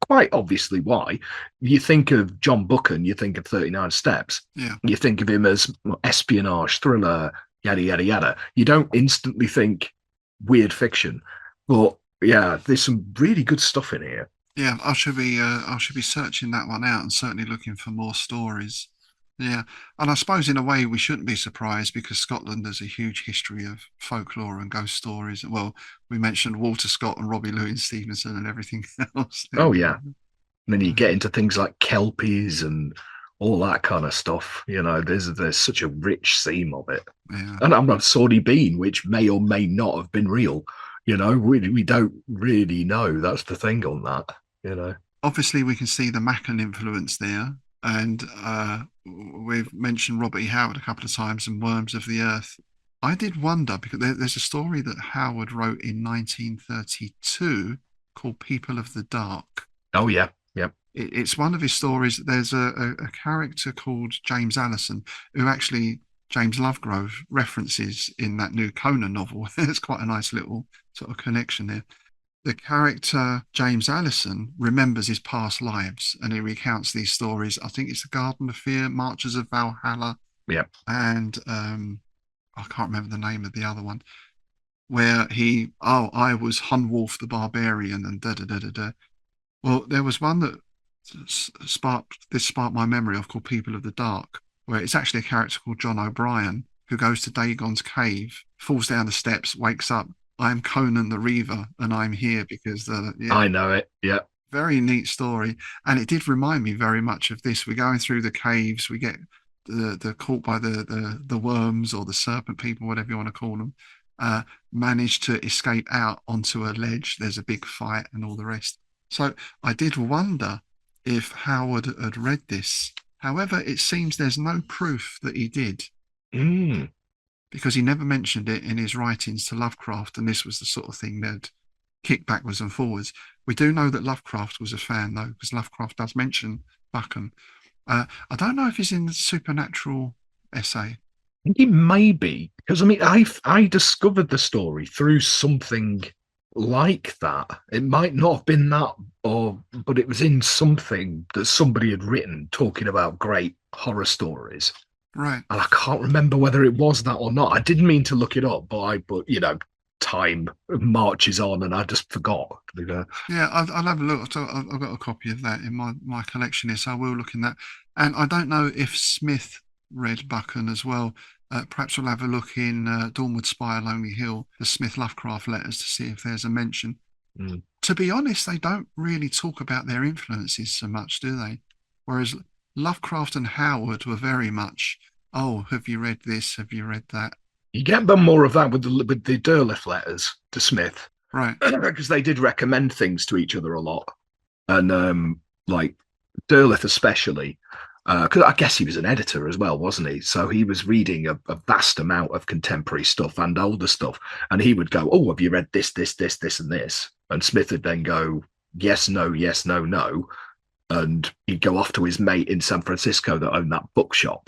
[SPEAKER 2] quite obviously why, you think of John Buchan, you think of 39 Steps.
[SPEAKER 3] Yeah.
[SPEAKER 2] You think of him as espionage, thriller, yada, yada, yada. You don't instantly think weird fiction. But yeah, there's some really good stuff in here.
[SPEAKER 3] Yeah, I should be searching that one out and certainly looking for more stories. Yeah, and I suppose in a way we shouldn't be surprised because Scotland has a huge history of folklore and ghost stories. Well, we mentioned Walter Scott and Robbie Louis Stevenson and everything else.
[SPEAKER 2] Oh yeah, and then you get into things like kelpies and all that kind of stuff. You know, there's such a rich theme of it.
[SPEAKER 3] Yeah.
[SPEAKER 2] And I'm not Swordy Bean, which may or may not have been real. You know, we don't really know. That's the thing on that. You know,
[SPEAKER 3] Obviously we can see the Macon influence there, and we've mentioned Robert E. Howard a couple of times and Worms of the Earth. I did wonder because there's a story that Howard wrote in 1932 called People of the Dark.
[SPEAKER 2] oh yeah,
[SPEAKER 3] It's one of his stories. There's a character called James Allison who actually James Lovegrove references in that new Conan novel. It's quite a nice little sort of connection there. The character James Allison remembers his past lives and he recounts these stories. I think it's the Garden of Fear, Marches of Valhalla,
[SPEAKER 2] yeah.
[SPEAKER 3] and I can't remember the name of the other one, where I was Hunwolf the Barbarian and da da da da da. Well, there was one that sparked my memory of called People of the Dark, where it's actually a character called John O'Brien who goes to Dagon's cave, falls down the steps, wakes up. I am Conan the Reaver, and I'm here because
[SPEAKER 2] I know it. Yeah,
[SPEAKER 3] very neat story, and it did remind me very much of this. We're going through the caves, we get the caught by the worms or the serpent people, whatever you want to call them. Manage to escape out onto a ledge. There's a big fight and all the rest. So I did wonder if Howard had read this. However, it seems there's no proof that he did. Because he never mentioned it in his writings to Lovecraft, and this was the sort of thing they'd kick backwards and forwards. We do know that Lovecraft was a fan, though, because Lovecraft does mention Buchan. I don't know if he's in the supernatural essay.
[SPEAKER 2] I think he may be, because I mean, I discovered the story through something like that. It might not have been that, but it was in something that somebody had written talking about great horror stories.
[SPEAKER 3] Right.
[SPEAKER 2] And I can't remember whether it was that or not. I didn't mean to look it up, but you know, time marches on and I just forgot. You know?
[SPEAKER 3] Yeah, I'll have a look. So I've got a copy of that in my collection here, so I will look in that. And I don't know if Smith read Buchan as well. Perhaps we'll have a look in Dawnwood Spire, Lonely Hill, the Smith Lovecraft letters to see if there's a mention. To be honest, they don't really talk about their influences so much, do they? Whereas Lovecraft and Howard were very much, oh, have you read this? Have you read that?
[SPEAKER 2] You get them more of that with the Derleth letters to Smith.
[SPEAKER 3] Right.
[SPEAKER 2] Because they did recommend things to each other a lot. And like Derleth especially, because I guess he was an editor as well, wasn't he? So he was reading a vast amount of contemporary stuff and older stuff. And he would go, oh, have you read this, and this? And Smith would then go, yes, no, no. And he'd go off to his mate in San Francisco that owned that bookshop.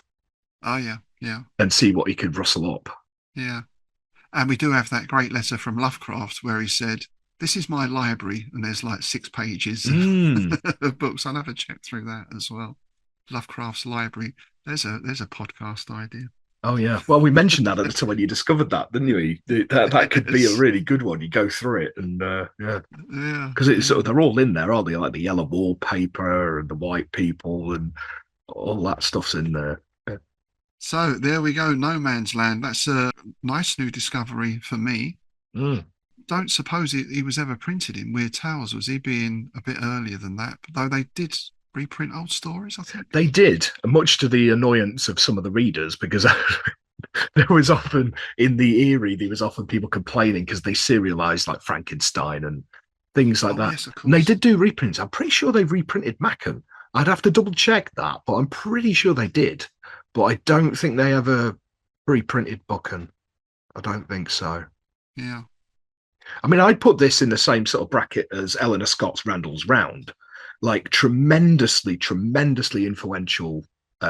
[SPEAKER 3] Oh, yeah.
[SPEAKER 2] And see what he could rustle up.
[SPEAKER 3] Yeah. And we do have that great letter from Lovecraft where he said, this is my library, and there's like 6 pages of books. I'll have a check through that as well. Lovecraft's library. There's a podcast idea.
[SPEAKER 2] Oh yeah. Well, we mentioned that at the time when you discovered that, didn't you? That could be a really good one. You go through it and yeah, because it's sort of they're all in there, aren't they? Like the yellow wallpaper and the white people and all that stuff's in there. Yeah.
[SPEAKER 3] So there we go, No Man's Land. That's a nice new discovery for me. Don't suppose he was ever printed in Weird Tales. Was he being a bit earlier than that? Though they did reprint old stories, I think.
[SPEAKER 2] They did, much to the annoyance of some of the readers, because there was often in the Erie, there was often people complaining because they serialized like Frankenstein and things like that. Yes, and they did do reprints. I'm pretty sure they reprinted Macon. I'd have to double check that, but I'm pretty sure they did. But I don't think they ever reprinted Buchan. I don't think so.
[SPEAKER 3] Yeah.
[SPEAKER 2] I mean, I'd put this in the same sort of bracket as Eleanor Scott's Randall's Round, like tremendously influential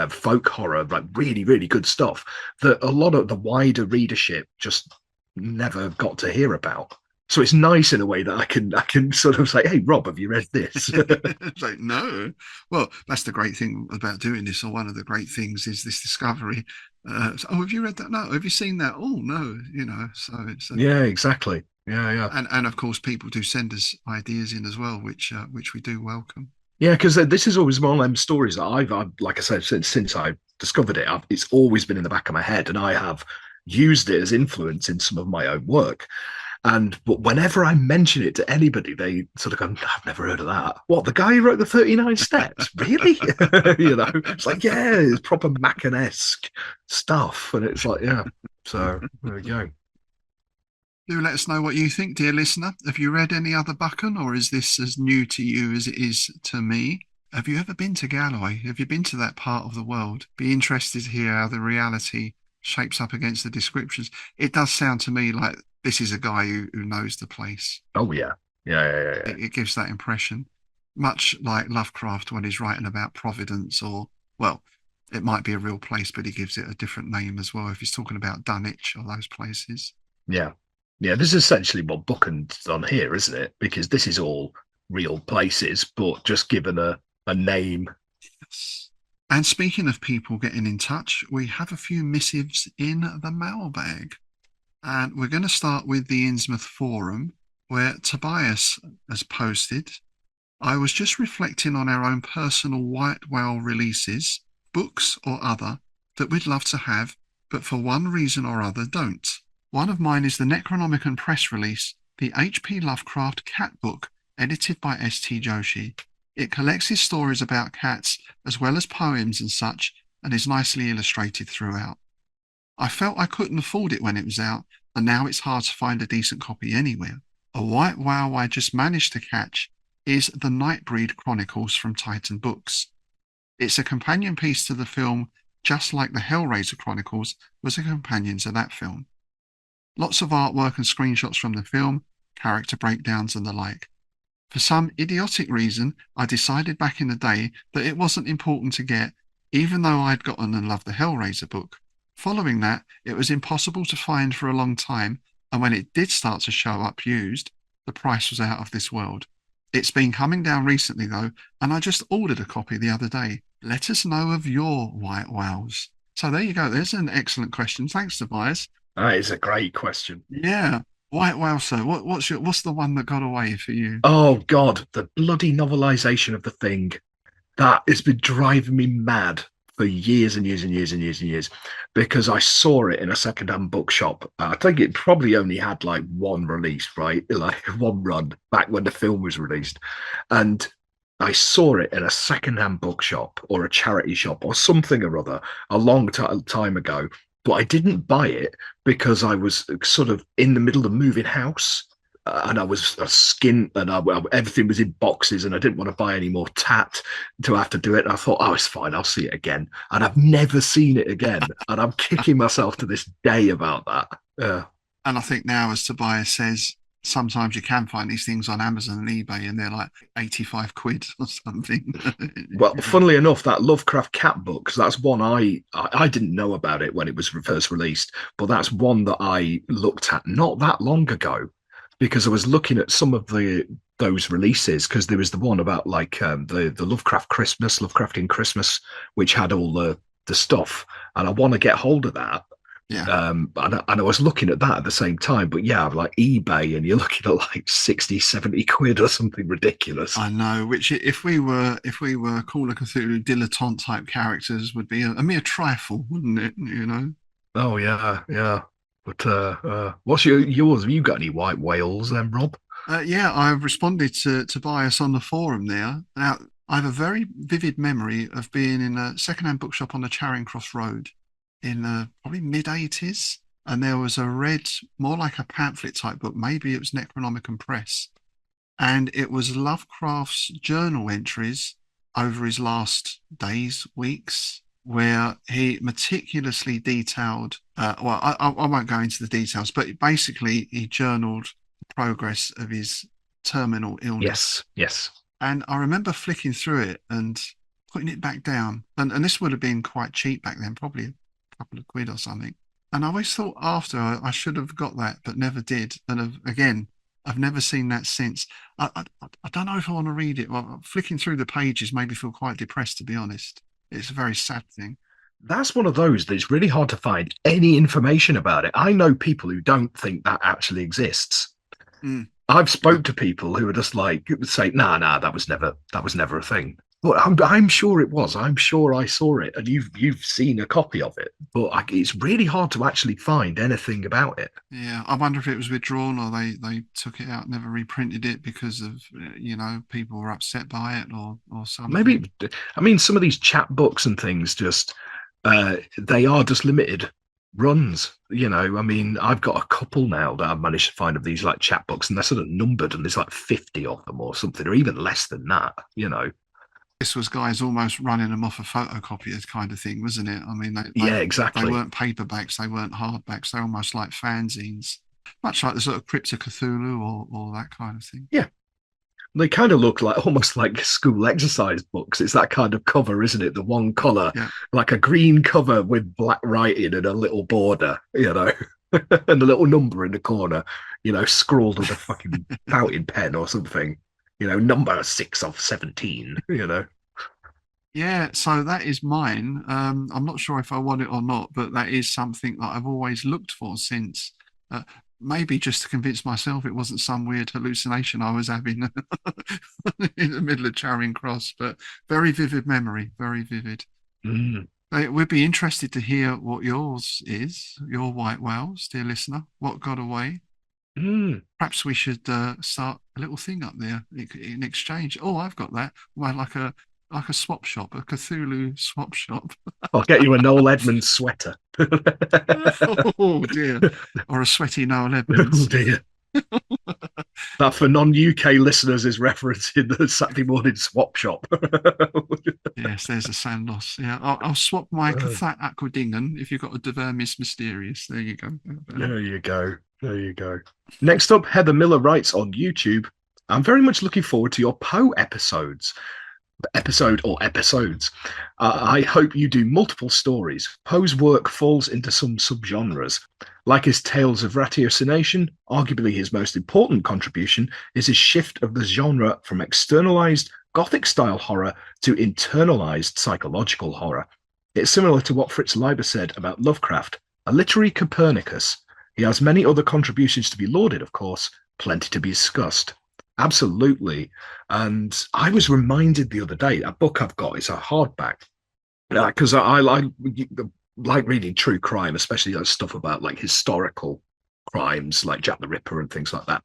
[SPEAKER 2] folk horror, like really, really good stuff that a lot of the wider readership just never got to hear about. So it's nice in a way that I can sort of say, "Hey, Rob, have you read this?"
[SPEAKER 3] It's like, no. Well, that's the great thing about doing this, or one of the great things is this discovery. Oh, have you read that? No. Have you seen that? Oh, no. So it's
[SPEAKER 2] Yeah, exactly. Yeah.
[SPEAKER 3] and of course, people do send us ideas in as well, which we do welcome.
[SPEAKER 2] Yeah, because this is always one of them stories that I've like I said, since I discovered it, it's always been in the back of my head, and I have used it as influence in some of my own work. But whenever I mention it to anybody, they sort of go, "I've never heard of that. What, the guy who wrote the 39 Steps? Really?" It's like, yeah, it's proper Maccan-esque stuff, and it's like, yeah. So there we go.
[SPEAKER 3] Do let us know what you think, dear listener. Have you read any other Buchan, or is this as new to you as it is to me? Have you ever been to Galway? Have you been to that part of the world? Be interested to hear how the reality shapes up against the descriptions. It does sound to me like this is a guy who knows the place.
[SPEAKER 2] Oh yeah, yeah.
[SPEAKER 3] It gives that impression, much like Lovecraft when he's writing about Providence, or, well, it might be a real place, but he gives it a different name as well if he's talking about Dunwich or those places.
[SPEAKER 2] Yeah. This is essentially what Buchan's done here, isn't it? Because this is all real places, but just given a name.
[SPEAKER 3] Yes. And speaking of people getting in touch, we have a few missives in the mailbag. And we're going to start with the Innsmouth forum, where Tobias has posted, "I was just reflecting on our own personal White Whale releases, books or other, that we'd love to have, but for one reason or other don't. One of mine is the Necronomicon press release, the H.P. Lovecraft Cat Book, edited by S.T. Joshi. It collects his stories about cats, as well as poems and such, and is nicely illustrated throughout. I felt I couldn't afford it when it was out, and now it's hard to find a decent copy anywhere. A white whale I just managed to catch is the Nightbreed Chronicles from Titan Books. It's a companion piece to the film, just like the Hellraiser Chronicles was a companion to that film. Lots of artwork and screenshots from the film, character breakdowns and the like. For some idiotic reason, I decided back in the day that it wasn't important to get, even though I'd gotten and loved the Hellraiser book. Following that, it was impossible to find for a long time, and when it did start to show up used, the price was out of this world. It's been coming down recently though, and I just ordered a copy the other day. Let us know of your white whales." So there you go. There's an excellent question. Thanks, Tobias.
[SPEAKER 2] That is a great question.
[SPEAKER 3] Yeah. White whale, sir. What's the one that got away for you?
[SPEAKER 2] Oh God, the bloody novelization of The Thing. That has been driving me mad for years and years, because I saw it in a secondhand bookshop. I think it probably only had like one release, right? Like one run back when the film was released. And I saw it in a secondhand bookshop or a charity shop or something or other a long time ago. But I didn't buy it because I was sort of in the middle of moving house, and I was a skint, and everything was in boxes, and I didn't want to buy any more tat to have to do it. And I thought, oh, it's fine, I'll see it again. And I've never seen it again. And I'm kicking myself to this day about that.
[SPEAKER 3] And I think now, as Tobias says, sometimes you can find these things on Amazon and eBay, and they're like 85 quid or something.
[SPEAKER 2] Well, funnily enough, that Lovecraft Cat book, because that's one I didn't know about it when it was first released, but that's one that I looked at not that long ago, because I was looking at some of those releases, because there was the one about like the Lovecraft Christmas, Lovecraftian Christmas, which had all the stuff, and I want to get hold of that.
[SPEAKER 3] Yeah.
[SPEAKER 2] And I was looking at that at the same time, but yeah, like eBay, and you're looking at like 60, 70 quid or something ridiculous.
[SPEAKER 3] I know, which if we were Call of Cthulhu dilettante type characters would be a mere trifle, wouldn't it?
[SPEAKER 2] Oh yeah. But what's yours? Have you got any white whales then, Rob?
[SPEAKER 3] Yeah, I've responded to Tobias on the forum there. Now, I have a very vivid memory of being in a secondhand bookshop on the Charing Cross Road in probably mid-80s, and there was a red, more like a pamphlet type book, maybe it was Necronomicon Press, and it was Lovecraft's journal entries over his last days, weeks, where he meticulously detailed, I won't go into the details, but basically he journaled the progress of his terminal illness.
[SPEAKER 2] Yes.
[SPEAKER 3] And I remember flicking through it and putting it back down. And this would have been quite cheap back then, probably a couple of quid or something. And I always thought after I should have got that, but never did. And again, I've never seen that since. I don't know if I want to read it. Well, flicking through the pages made me feel quite depressed, to be honest. It's a very sad thing.
[SPEAKER 2] That's one of those that's really hard to find any information about it. I know people who don't think that actually exists.
[SPEAKER 3] Mm.
[SPEAKER 2] I've spoke to people who are just like say, nah, that was never a thing. But I'm sure it was. I'm sure I saw it, and you've seen a copy of it. But it's really hard to actually find anything about it.
[SPEAKER 3] Yeah, I wonder if it was withdrawn or they took it out, never reprinted it because of people were upset by it or something.
[SPEAKER 2] Maybe, I mean, some of these chat books and things just they are just limited runs. I mean, I've got a couple now that I've managed to find of these like chat books, and they're sort of numbered, and there's like 50 of them or something, or even less than that.
[SPEAKER 3] This was guys almost running them off a photocopier kind of thing, wasn't it? I mean,
[SPEAKER 2] yeah, exactly.
[SPEAKER 3] They weren't paperbacks, they weren't hardbacks, they're almost like fanzines, much like the sort of Crypt of Cthulhu or that kind of thing.
[SPEAKER 2] Yeah. They kind of look like almost like school exercise books. It's that kind of cover, isn't it? The one colour, like a green cover with black writing and a little border, and a little number in the corner, scrawled with a fucking fountain pen or something. Number 6 of 17.
[SPEAKER 3] Yeah, so that is mine. I'm not sure if I want it or not, but that is something that I've always looked for since. Maybe just to convince myself it wasn't some weird hallucination I was having in the middle of Charing Cross, but very vivid memory, very vivid.
[SPEAKER 2] Mm.
[SPEAKER 3] We'd be interested to hear what yours is, your white whales, dear listener. What got away?
[SPEAKER 2] Mm.
[SPEAKER 3] Perhaps we should start a little thing up there in exchange. Oh, I've got that. Well, like a swap shop, a Cthulhu swap shop.
[SPEAKER 2] I'll get you a Noel Edmonds sweater.
[SPEAKER 3] Oh dear. Or a sweaty Noel Edmonds.
[SPEAKER 2] Oh dear. That for non-UK listeners is referencing the Saturday morning swap shop.
[SPEAKER 3] Yes, there's a sound loss. Yeah, I'll swap my Cathat Aquadingen if you've got a Divermis Mysterious. There you go.
[SPEAKER 2] There you go. There you go. Next up, Heather Miller writes on YouTube, I'm very much looking forward to your Poe episodes. I hope you do multiple stories. Poe's work falls into some subgenres. Like his Tales of Ratiocination, arguably his most important contribution is his shift of the genre from externalized Gothic-style horror to internalized psychological horror. It's similar to what Fritz Leiber said about Lovecraft, a literary Copernicus. He has many other contributions to be lauded, of course, plenty to be discussed. Absolutely. And I was reminded the other day, a book I've got is a hardback, because I like reading true crime, especially that stuff about like historical crimes like Jack the Ripper and things like that.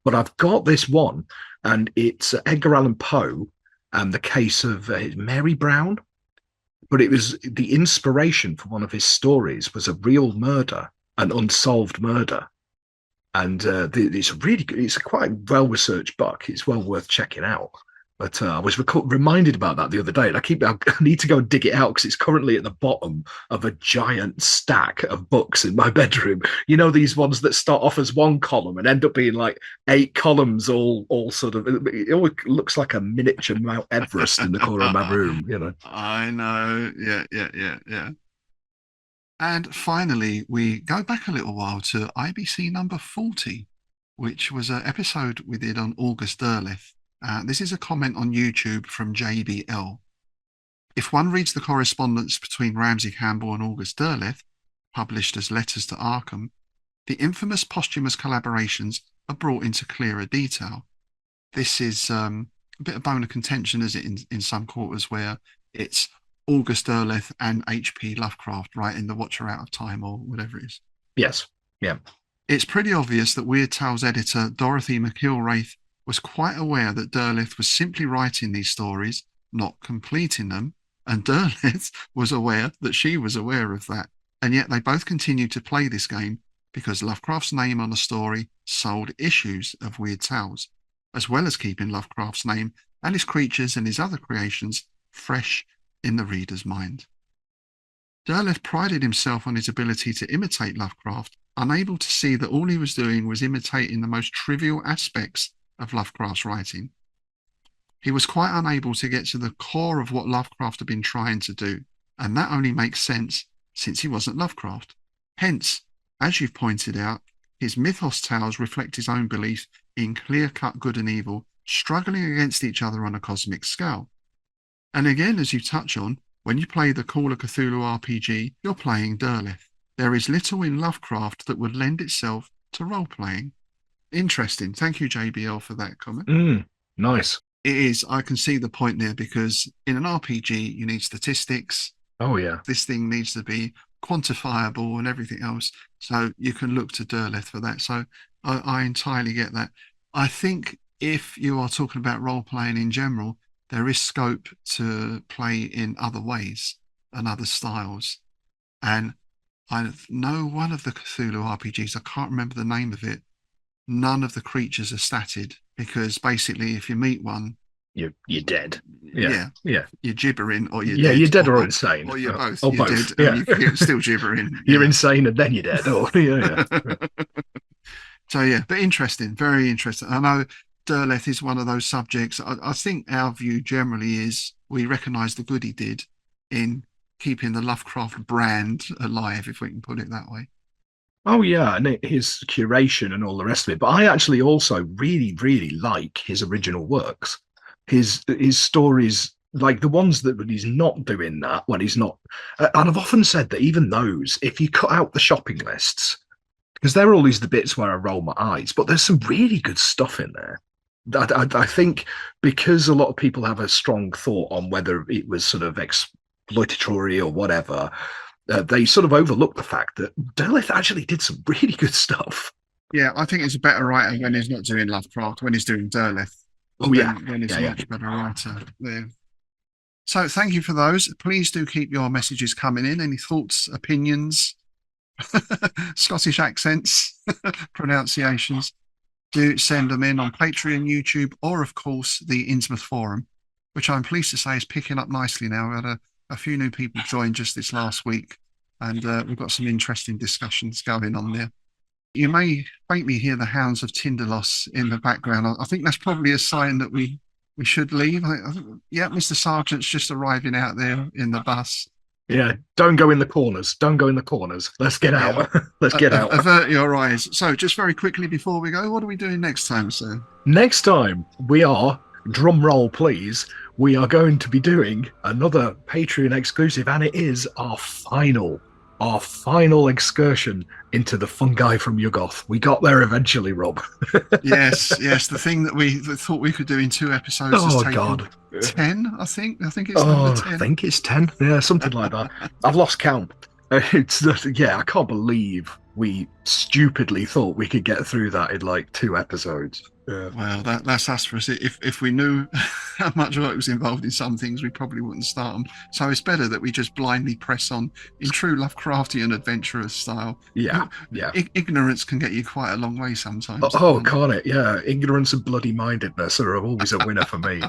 [SPEAKER 2] But I've got this one, and it's Edgar Allan Poe and the case of Mary Brown. But it was the inspiration for one of his stories was a real murder, an unsolved murder. And it's really good. It's a quite well-researched book. It's well worth checking out. But I was reminded about that the other day, and I need to go and dig it out because it's currently at the bottom of a giant stack of books in my bedroom. These ones that start off as one column and end up being like 8 columns, all sort of. It always looks like a miniature Mount Everest in the corner of my room.
[SPEAKER 3] I know. Yeah. And finally, we go back a little while to IBC number 40, which was an episode we did on August Derleth. This is a comment on YouTube from JBL. If one reads the correspondence between Ramsey Campbell and August Derleth, published as Letters to Arkham, the infamous posthumous collaborations are brought into clearer detail. This is a bit of bone of contention, is it, in some quarters where it's August Derleth and H.P. Lovecraft, right, in The Watcher Out of Time or whatever it is.
[SPEAKER 2] Yes, yeah.
[SPEAKER 3] It's pretty obvious that Weird Tales editor Dorothy McIlwraith was quite aware that Derleth was simply writing these stories, not completing them, and Derleth was aware that she was aware of that. And yet they both continued to play this game because Lovecraft's name on the story sold issues of Weird Tales, as well as keeping Lovecraft's name and his creatures and his other creations fresh in the reader's mind. Derleth prided himself on his ability to imitate Lovecraft, unable to see that all he was doing was imitating the most trivial aspects of Lovecraft's writing. He was quite unable to get to the core of what Lovecraft had been trying to do, and that only makes sense since he wasn't Lovecraft. Hence, as you've pointed out, his mythos tales reflect his own belief in clear-cut good and evil, struggling against each other on a cosmic scale. And again, as you touch on, when you play the Call of Cthulhu RPG, you're playing Derleth. There is little in Lovecraft that would lend itself to role-playing. Interesting. Thank you, JBL, for that comment.
[SPEAKER 2] Nice.
[SPEAKER 3] It is. I can see the point there, because in an RPG, you need statistics.
[SPEAKER 2] Oh, yeah.
[SPEAKER 3] This thing needs to be quantifiable and everything else. So you can look to Derleth for that. So I entirely get that. I think if you are talking about role-playing in general, there is scope to play in other ways and other styles. And I know one of the Cthulhu RPGs, I can't remember the name of it, none of the creatures are statted, because basically if you meet one,
[SPEAKER 2] you're dead.
[SPEAKER 3] Yeah. You're gibbering, or you're
[SPEAKER 2] dead. You're dead or insane.
[SPEAKER 3] Or you're both.
[SPEAKER 2] Or
[SPEAKER 3] you're
[SPEAKER 2] both.
[SPEAKER 3] dead, and you're still gibbering.
[SPEAKER 2] You're insane and then you're dead. Oh, yeah.
[SPEAKER 3] So yeah, but interesting, very interesting. I know Derleth is one of those subjects. I think our view generally is we recognise the good he did in keeping the Lovecraft brand alive, if we can put it that way.
[SPEAKER 2] Oh yeah, and his curation and all the rest of it. But I actually also really, really like his original works. His stories, like the ones that when he's not doing that, when he's not, and I've often said that even those, if you cut out the shopping lists, because they're always the bits where I roll my eyes, but there's some really good stuff in there. I think because a lot of people have a strong thought on whether it was sort of exploitatory or whatever, they sort of overlook the fact that Derleth actually did some really good stuff.
[SPEAKER 3] Yeah, I think he's a better writer when he's not doing Lovecraft, when he's doing Derleth. Then he's a much better writer there. So thank you for those. Please do keep your messages coming in. Any thoughts, opinions, Scottish accents, pronunciations, do send them in on Patreon, YouTube, or of course the Innsmouth forum, which I'm pleased to say is picking up nicely now. We had a few new people join just this last week, and we've got some interesting discussions going on there. You may faintly hear the hounds of Tindalos in the background. I think that's probably a sign that we should leave. Yeah, Mr. Sargent's just arriving out there in the bus.
[SPEAKER 2] Yeah, don't go in the corners. Don't go in the corners. Let's get out. Let's get out.
[SPEAKER 3] Avert your eyes. So just very quickly before we go, what are we doing next time, sir?
[SPEAKER 2] Next time we are, drum roll please, we are going to be doing another Patreon exclusive, and it is our final excursion into the fungi from Yuggoth. We got there eventually, Rob.
[SPEAKER 3] yes, the thing that we thought we could do in 2 episodes has taken 10, I think it's number 10.
[SPEAKER 2] I think it's 10. Yeah, something like that. I've lost count. I can't believe we stupidly thought we could get through that in like 2 episodes. Yeah.
[SPEAKER 3] Well, that's us for us. If we knew how much work was involved in some things, we probably wouldn't start them. So it's better that we just blindly press on in true Lovecraftian adventurous style.
[SPEAKER 2] Yeah.
[SPEAKER 3] Ignorance can get you quite a long way sometimes.
[SPEAKER 2] Can't it? Yeah. Ignorance and bloody mindedness are always a winner for me.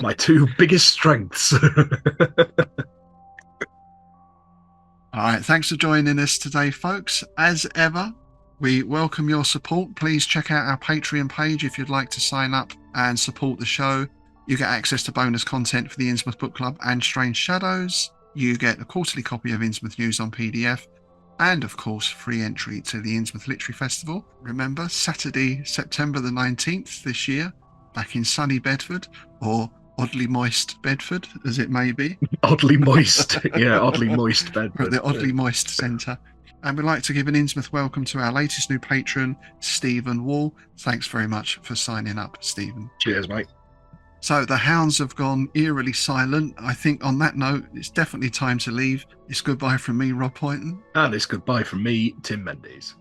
[SPEAKER 2] My 2 biggest strengths.
[SPEAKER 3] All right. Thanks for joining us today, folks. As ever, we welcome your support. Please check out our Patreon page if you'd like to sign up and support the show. You get access to bonus content for the Innsmouth Book Club and Strange Shadows. You get a quarterly copy of Innsmouth News on PDF. And, of course, free entry to the Innsmouth Literary Festival. Remember, Saturday, September the 19th this year, back in sunny Bedford, or oddly moist Bedford, as it may be.
[SPEAKER 2] Oddly moist. Yeah, oddly moist Bedford.
[SPEAKER 3] At the Oddly Moist Centre. And we'd like to give an Innsmouth welcome to our latest new patron, Stephen Wall. Thanks very much for signing up, Stephen.
[SPEAKER 2] Cheers, mate.
[SPEAKER 3] So the hounds have gone eerily silent. I think on that note, it's definitely time to leave. It's goodbye from me, Rob Poynton.
[SPEAKER 2] And it's goodbye from me, Tim Mendes.